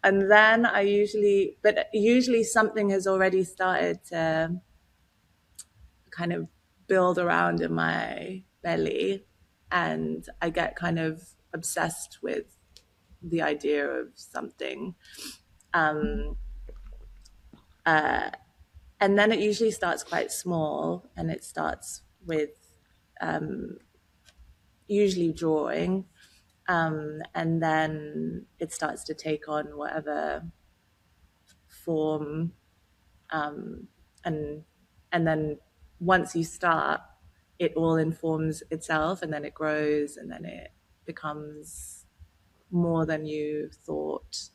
S2: And then usually something has already started to kind of build around in my belly, and I get kind of obsessed with the idea of something. And then it usually starts quite small, and it starts with usually drawing, and then it starts to take on whatever form, and then once you start, it all informs itself, and then it grows, and then it becomes more than you thought.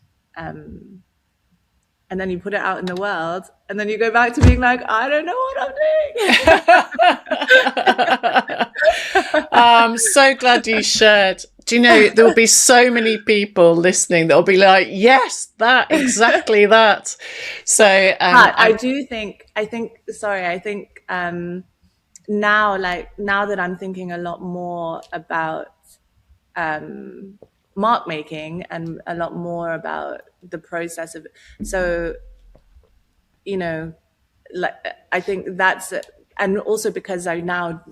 S2: And then you put it out in the world, and then you go back to being like, I don't know what I'm doing.
S1: I'm so glad you shared. Do you know, there will be so many people listening that will be like, yes, exactly that. So
S2: I think now that I'm thinking a lot more about mark making, and a lot more about the process of, so like, I think that's, and also because I now,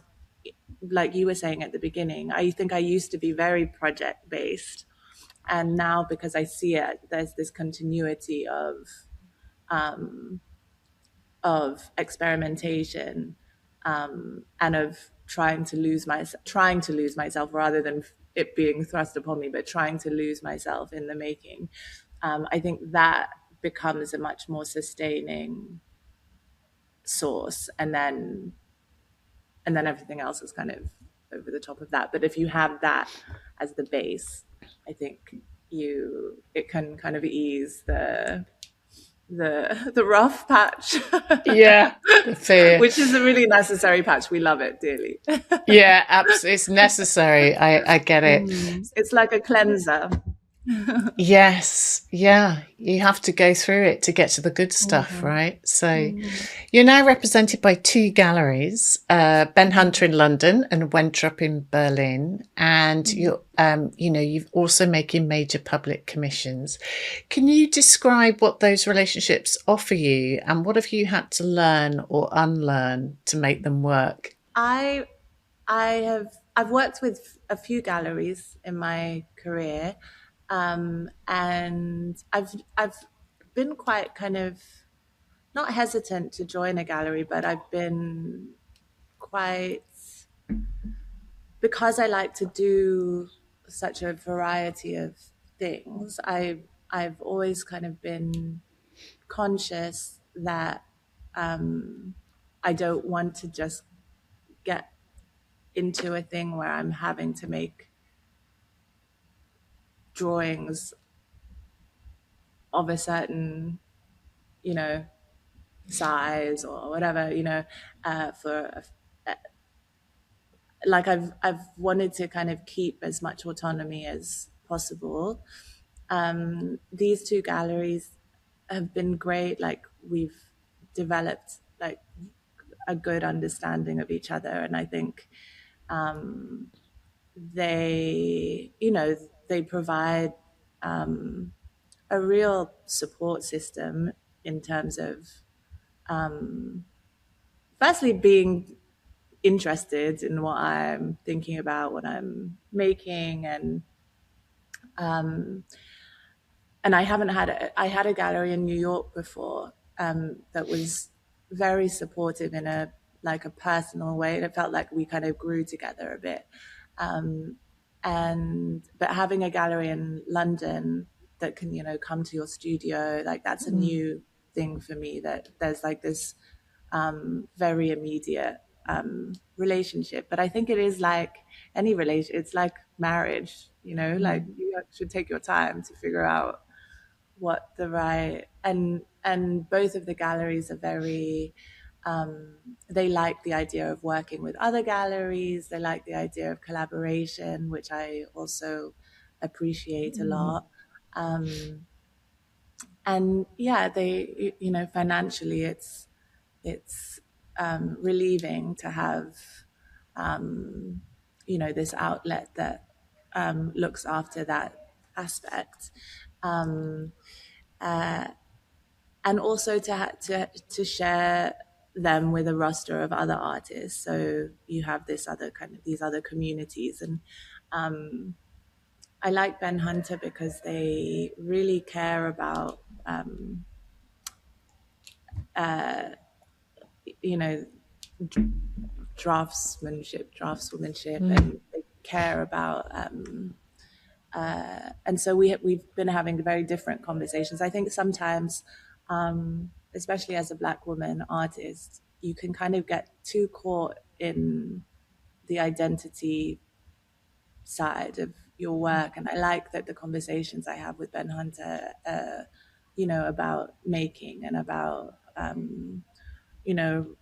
S2: like you were saying at the beginning, I think I used to be very project based, and now, because I see it, there's this continuity of experimentation, and of trying to lose myself rather than it being thrust upon me, but trying to lose myself in the making. I think that becomes a much more sustaining source, and then everything else is kind of over the top of that. But if you have that as the base, I think it can kind of ease the rough patch.
S1: Yeah, the fear.
S2: Which is a really necessary patch. We love it dearly.
S1: Yeah, absolutely. It's necessary. I get it.
S2: It's like a cleanser.
S1: Yes, yeah, you have to go through it to get to the good stuff,
S2: Mhm.
S1: right? So
S2: Mhm.
S1: you're now represented by two galleries, Ben
S2: Mhm.
S1: Hunter in London and Wenthrop in Berlin, and
S2: Mhm.
S1: you've also making major public commissions. Can you describe what those relationships offer you, and what have you had to learn or unlearn to make them work?
S2: I I've worked with a few galleries in my career, and I've been quite kind of not hesitant to join a gallery, but I've been quite, because I like to do such a variety of things. I've always kind of been conscious that um, I don't want to just get into a thing where I'm having to make drawings of a certain, you know, size or whatever, for like I've wanted to kind of keep as much autonomy as possible. These two galleries have been great. Like we've developed like a good understanding of each other, and I think um, they, they provide um, a real support system in terms of firstly being interested in what I'm thinking about, what I'm making, and I haven't had I had a gallery in New York before that was very supportive in a like a personal way. It felt like we kind of grew together a bit, um, and but having a gallery in London that can come to your studio, like that's a new thing for me. That there's like this very immediate relationship. But I think it is like any relation. It's like marriage, like you should take your time to figure out what the right, and both of the galleries are very they like the idea of working with other galleries. They like the idea of collaboration, which I also appreciate a lot. um, and yeah, they, financially it's relieving to have this outlet that looks after that aspect, um, uh, and also to share them with a roster of other artists. So you have this other kind of these other communities, and um, I like Ben Hunter because they really care about you know draftswomanship, and they care about and so we've been having very different conversations. I think sometimes, especially as a Black woman artist, you can kind of get too caught in the identity side of your work, and I like that the conversations I have with Ben Hunter, about making and about you know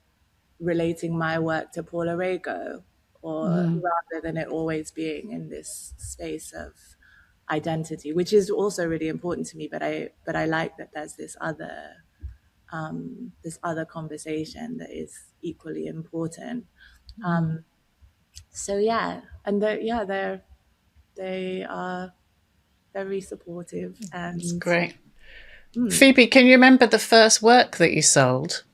S2: relating my work to Paula Rego, or rather than it always being in this space of identity, which is also really important to me. But I like that there's this other conversation that is equally important. So yeah, and they are very supportive.
S1: It's
S2: And
S1: great. Phoebe, can you remember the first work that you sold?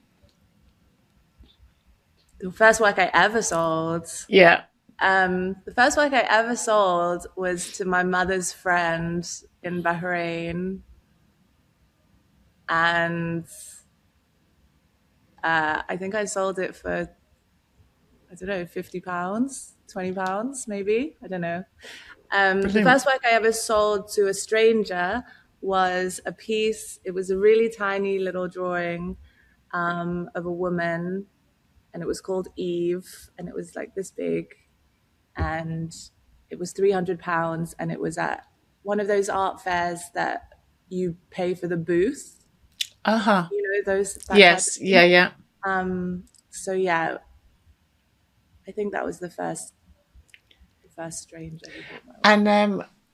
S2: the first work I ever sold,
S1: Yeah.
S2: the first work I ever sold was to my mother's friend in Bahrain, and I think I sold it for, I don't know, £50, £20, maybe. I don't know. The
S1: Brilliant.
S2: first work I ever sold to a stranger was a piece. It was a really tiny little drawing of a woman, and it was called Eve, and it was like this big, and it was £300, and it was at one of those art fairs that you pay for the booth,
S1: Uh-huh.
S2: those, that type of
S1: Yes. Yeah,
S2: thing.
S1: yeah.
S2: So yeah, I think that was the first stranger who bought my work.
S1: And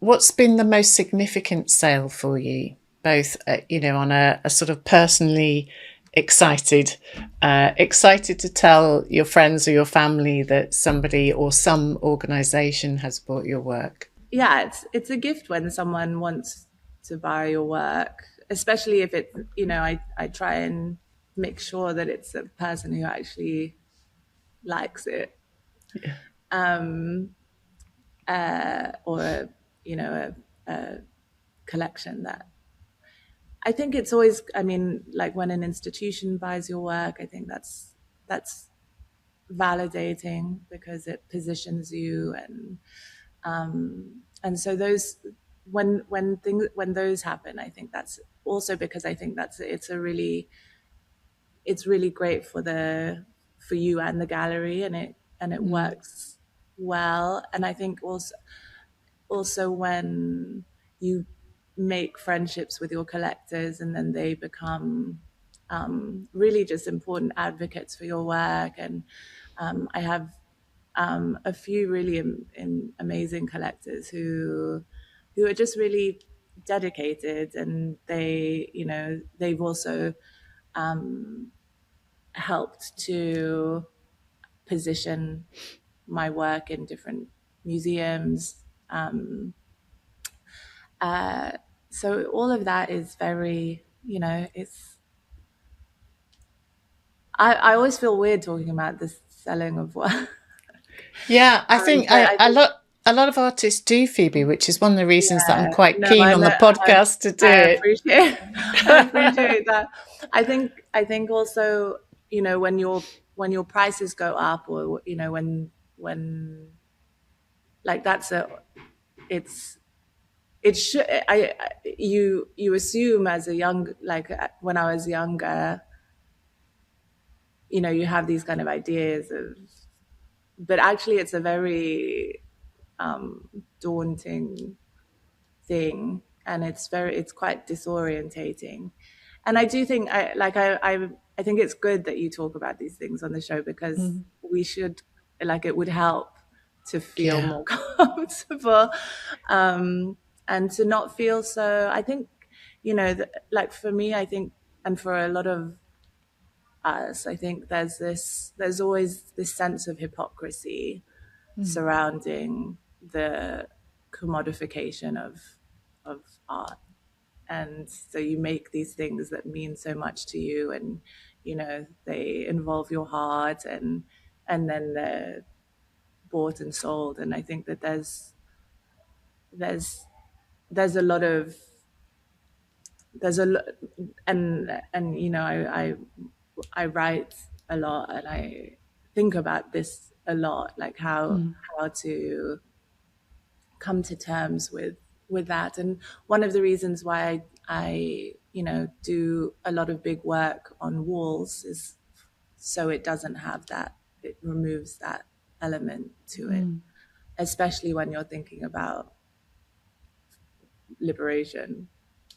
S1: what's been the most significant sale for you, both on a sort of personally excited to tell your friends or your family that somebody or some organization has bought your work?
S2: Yeah, it's a gift when someone wants to buy your work, especially if it, I try and make sure that it's a person who actually likes it.
S1: Yeah.
S2: Or a collection that I think it's always, I mean, like when an institution buys your work, I think that's validating because it positions you, and so those when those happen, I think that's also because I think it's really great for you and the gallery, and it works well. And I think also when you make friendships with your collectors and then they become really just important advocates for your work. And I have a few really amazing collectors who are just really dedicated, and they've also helped to position my work in different museums. So all of that is very, it's. I always feel weird talking about the selling of work.
S1: Yeah, I think
S2: But I think,
S1: a lot of artists do, Phoebe, which is one of the reasons that I'm
S2: yeah,
S1: quite
S2: no,
S1: keen on the podcast to do
S2: I
S1: it.
S2: appreciate, I appreciate that. I think also, when your prices go up, or when like that's a, it's it should you assume as a young, like when I was younger, you have these kind of ideas of, but actually it's a very daunting thing, and it's quite disorientating. And I do think I think it's good that you talk about these things on the show, because we should, like, it would help to feel
S1: Yeah.
S2: more comfortable, and to not feel so, I think, like for me, I think, and for a lot of us, I think there's always this sense of hypocrisy surrounding the commodification of art. And so you make these things that mean so much to you, and they involve your heart, and then they're bought and sold. And I think that there's there's a lot of there's a lo- and I write a lot, and I think about this a lot, like how to come to terms with that. And one of the reasons why I do a lot of big work on walls is so it doesn't have that, it removes that element to it, especially when you're thinking about liberation,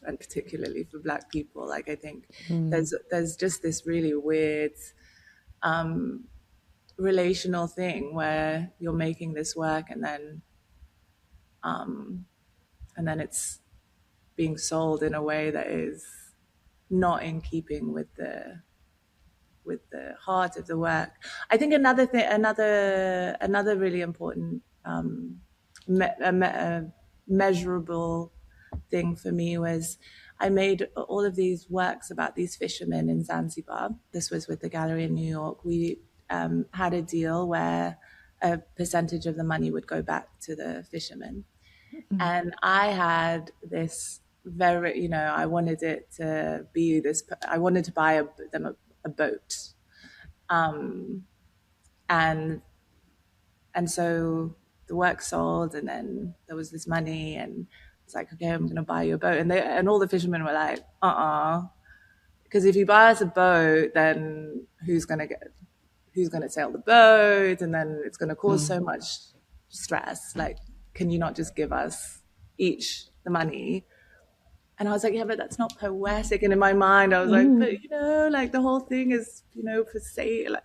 S2: and particularly for Black people. Like, I think there's just this really weird relational thing where you're making this work, and then it's being sold in a way that is not in keeping with the heart of the work. I think another really important measurable thing for me was I made all of these works about these fishermen in Zanzibar. This was with the gallery in New York. We had a deal where a percentage of the money would go back to the fishermen. And I had this very, I wanted it to be this, I wanted to buy them a boat. And so the work sold, and then there was this money, and it's like, okay, I'm going to buy you a boat. And all the fishermen were like, because if you buy us a boat, then who's going to sail the boat? And then it's going to cause so much stress. Like, can you not just give us each the money? And I was like, yeah, but that's not poetic. And in my mind, I was like, but like the whole thing is, for sale. Like,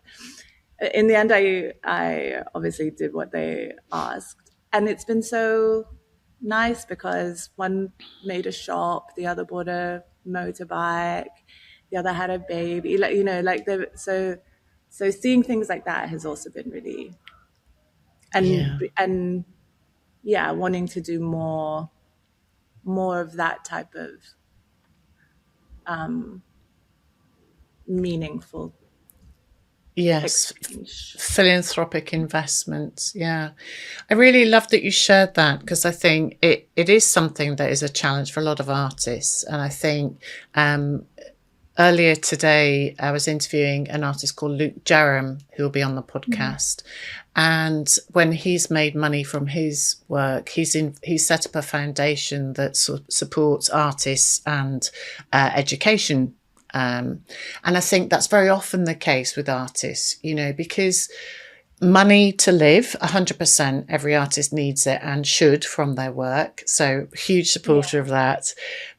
S2: in the end, I obviously did what they asked, and it's been so nice because one made a shop, the other bought a motorbike, the other had a baby. Like, you know, like so seeing things like that has also been really,
S1: Yeah.
S2: and yeah, wanting to do more of that type of meaningful
S1: Yes,
S2: exchange.
S1: philanthropic investments. Yeah. I really love that you shared that, because I think it is something that is a challenge for a lot of artists. And I think earlier today, I was interviewing an artist called Luke Jerram, who will be on the podcast. And when he's made money from his work, he's set up a foundation that supports artists and education. And I think that's very often the case with artists, you know, because money to live, 100%, every artist needs it and should from their work. So huge supporter of that.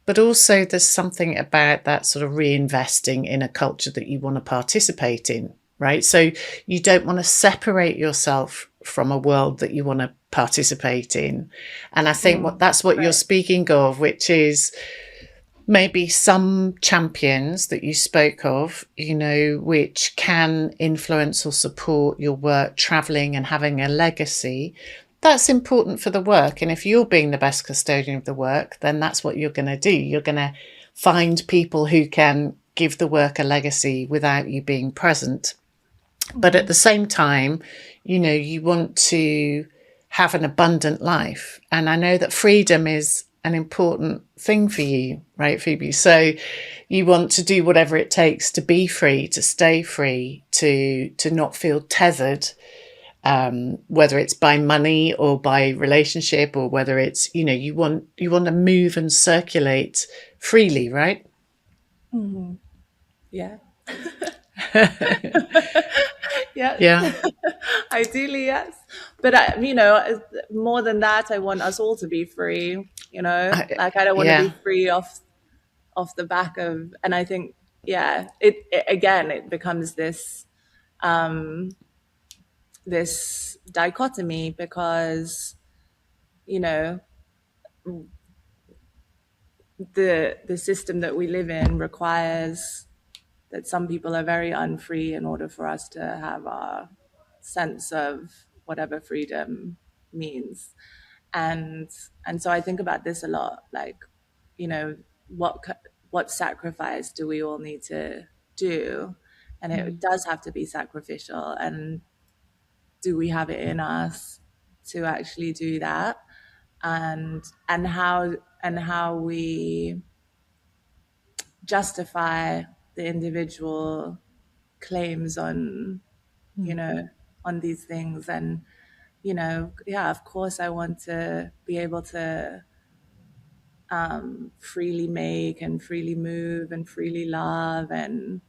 S1: But also there's something about that sort of reinvesting in a culture that you want to participate in, right? So you don't want to separate yourself from a world that you want to participate in. And I think that's what you're speaking of, which is maybe some champions that you spoke of, you know, which can influence or support your work traveling and having a legacy. That's important for the work. And if you're being the best custodian of the work, then that's what you're going to do. You're going to find people who can give the work a legacy without you being present. But at the same time, you know, you want to have an abundant life. And I know that freedom is an important thing for you, right, Phoebe? So you want to do whatever it takes to be free, to stay free, to not feel tethered, whether it's by money or by relationship, or whether it's, you know, you want to move and circulate freely, right?
S2: Yeah. Yes.
S1: Yeah.
S2: Ideally, yes. But you know, more than that, I want us all to be free. You know, like I don't want to be
S1: Yeah.
S2: free off the back of. And I think, yeah, it again, it becomes this dichotomy because, you know, the system that we live in requires that some people are very unfree in order for us to have our sense of whatever freedom means. And so I think about this a lot, like, you know, what sacrifice do we all need to do? And it does have to be sacrificial. And do we have it in us to actually do that? And how we justify the individual claims on, you know, on these things. And, you know, yeah, of course I want to be able to freely make and freely move and freely love, and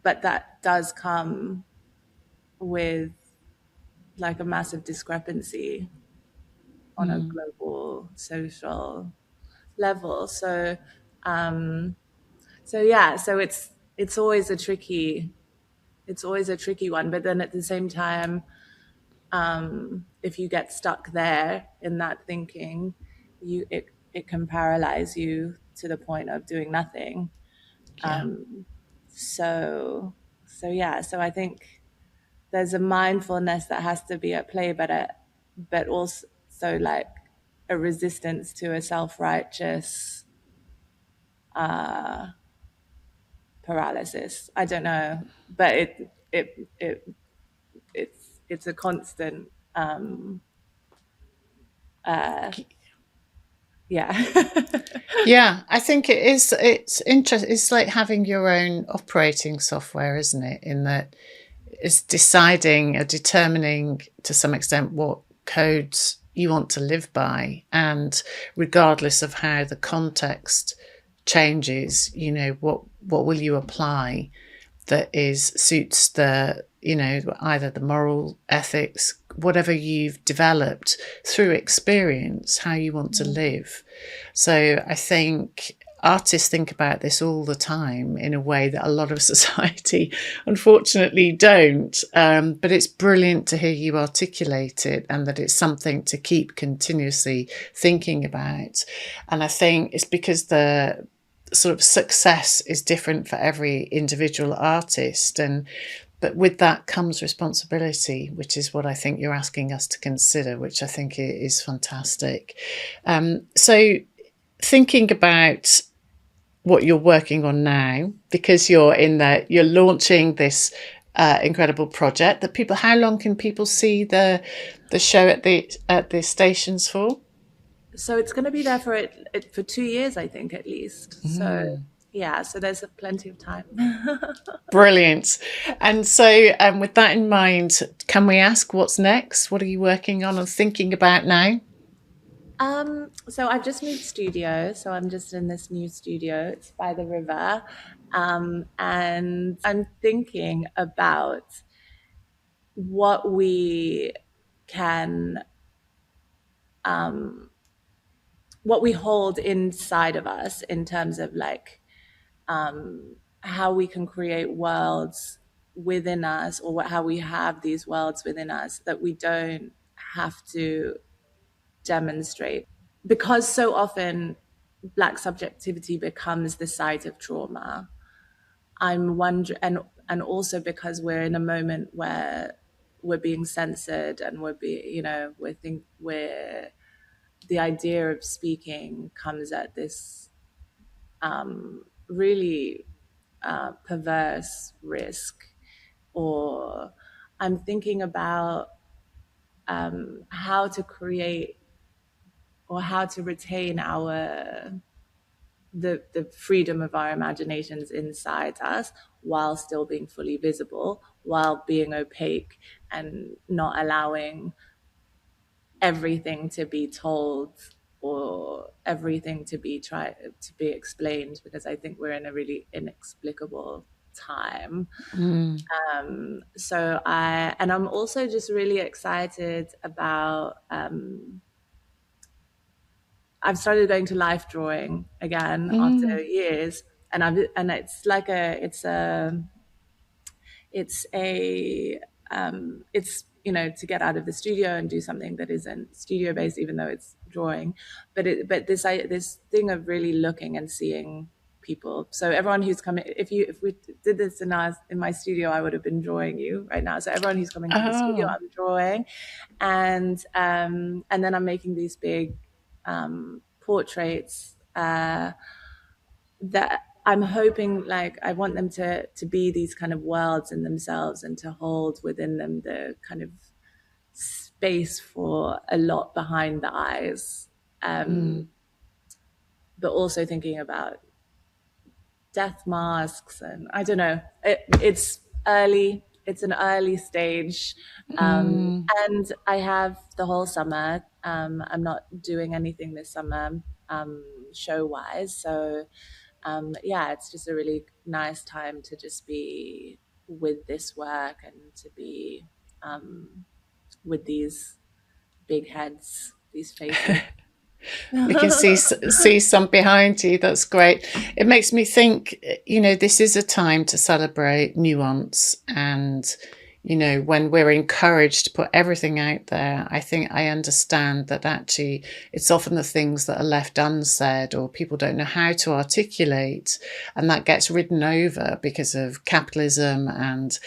S2: but that does come with like a massive discrepancy on a global social level. So yeah, so it's always a tricky one. But then at the same time, if you get stuck there in that thinking, it can paralyze you to the point of doing nothing.
S1: Yeah.
S2: So yeah, so I think there's a mindfulness that has to be at play, but also like a resistance to a self-righteous paralysis. I don't know, but it's a constant. Yeah.
S1: Yeah, I think it is. It's interesting. It's like having your own operating software, isn't it? In that it's deciding or determining to some extent what codes you want to live by. And regardless of how the context changes, you know, what will you apply that suits the, you know, either the moral ethics, whatever you've developed through experience, how you want to live. So I think artists think about this all the time in a way that a lot of society unfortunately don't. But it's brilliant to hear you articulate it, and that it's something to keep continuously thinking about. And I think it's because the sort of success is different for every individual artist, and but with that comes responsibility, which is what I think you're asking us to consider, which I think is fantastic. So thinking about what you're working on now, because you're launching this incredible project that people, how long can people see the show at the stations for?
S2: So it's going to be there for 2 years, I think, at least. So yeah, so there's plenty of time.
S1: Brilliant. And so with that in mind, can we ask what's next? What are you working on and thinking about now?
S2: So I've just moved studio, so I'm just in this new studio. It's by the river. And I'm thinking about what we can what we hold inside of us in terms of like how we can create worlds within us, or how we have these worlds within us that we don't have to demonstrate, because so often Black subjectivity becomes the site of trauma. I'm wondering, and also because we're in a moment where we're being censored, and we're the idea of speaking comes at this really perverse risk. Or I'm thinking about how to create, or how to retain the freedom of our imaginations inside us, while still being fully visible, while being opaque, and not allowing everything to be told, or everything to be explained, because I think we're in a really inexplicable time. And I'm also just really excited about I've started going to life drawing again after years, and it's like it's to get out of the studio and do something that isn't studio based, even though it's drawing. But this thing of really looking and seeing people. So everyone who's coming, if we did this in my studio, I would have been drawing you right now. So everyone who's coming to the studio, I'm drawing, and then I'm making these big portraits that I'm hoping, like, I want them to be these kind of worlds in themselves, and to hold within them the kind of space for a lot behind the eyes. But also thinking about death masks, and I don't know, it's early. It's an early stage. And I have the whole summer. I'm not doing anything this summer show-wise. So yeah, it's just a really nice time to just be with this work, and to be with these big heads, these faces.
S1: We can see some behind you. That's great. It makes me think, this is a time to celebrate nuance, and when we're encouraged to put everything out there, I think I understand that actually it's often the things that are left unsaid, or people don't know how to articulate, and that gets ridden over because of capitalism and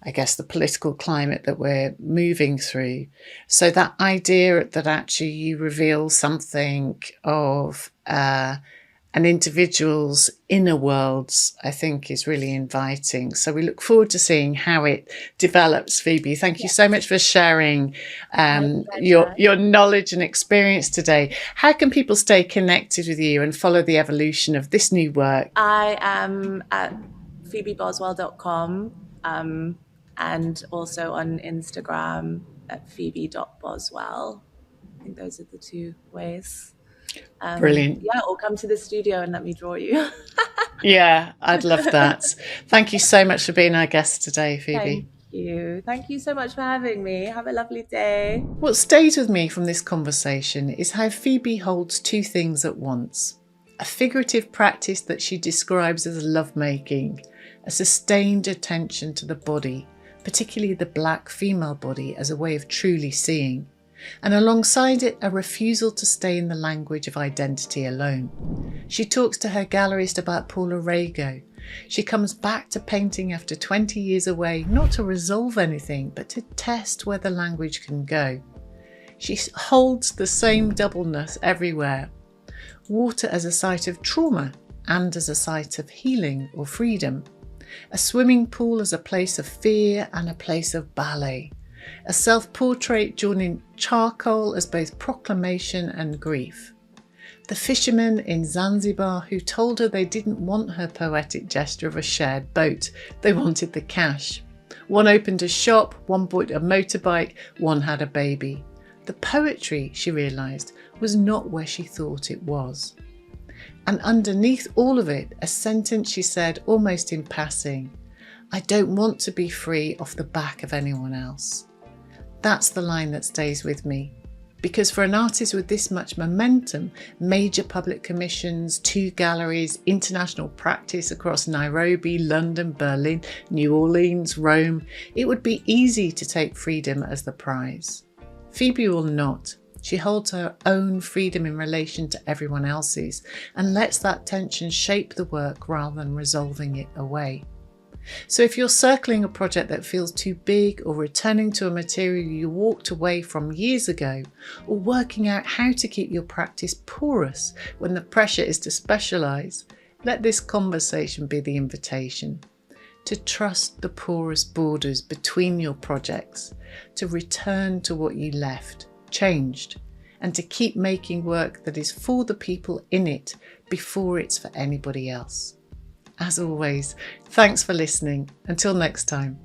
S1: I guess the political climate that we're moving through. So that idea that actually you reveal something of an individual's inner worlds, I think is really inviting. So we look forward to seeing how it develops, Phoebe. Thank you so much for sharing your knowledge and experience today. How can people stay connected with you and follow the evolution of this new work?
S2: I am at phoebeboswell.com, and also on Instagram at phoebe.boswell. I think those are the two ways.
S1: Brilliant.
S2: Yeah, or come to the studio and let me draw you.
S1: Yeah, I'd love that. Thank you so much for being our guest today, Phoebe.
S2: you. Thank you so much for having me. Have a lovely day.
S1: What stays with me from this conversation is how Phoebe holds two things at once. A figurative practice that she describes as lovemaking, a sustained attention to the body, particularly the black female body, as a way of truly seeing, and alongside it a refusal to stay in the language of identity alone. She talks to her gallerist about Paula Rego. She comes back to painting after 20 years away, not to resolve anything, but to test where the language can go. She holds the same doubleness everywhere. Water as a site of trauma and as a site of healing or freedom. A swimming pool as a place of fear and a place of ballet. A self-portrait drawn in charcoal as both proclamation and grief. The fishermen in Zanzibar who told her they didn't want her poetic gesture of a shared boat, they wanted the cash. One opened a shop, one bought a motorbike, one had a baby. The poetry, she realised, was not where she thought it was. And underneath all of it, a sentence she said almost in passing, "I don't want to be free off the back of anyone else." That's the line that stays with me. Because for an artist with this much momentum, major public commissions, 2 galleries, international practice across Nairobi, London, Berlin, New Orleans, Rome, it would be easy to take freedom as the prize. Phoebe will not. She holds her own freedom in relation to everyone else's and lets that tension shape the work rather than resolving it away. So if you're circling a project that feels too big, or returning to a material you walked away from years ago, or working out how to keep your practice porous when the pressure is to specialise, let this conversation be the invitation. To trust the porous borders between your projects, to return to what you left, changed, and to keep making work that is for the people in it before it's for anybody else. As always, thanks for listening. Until next time.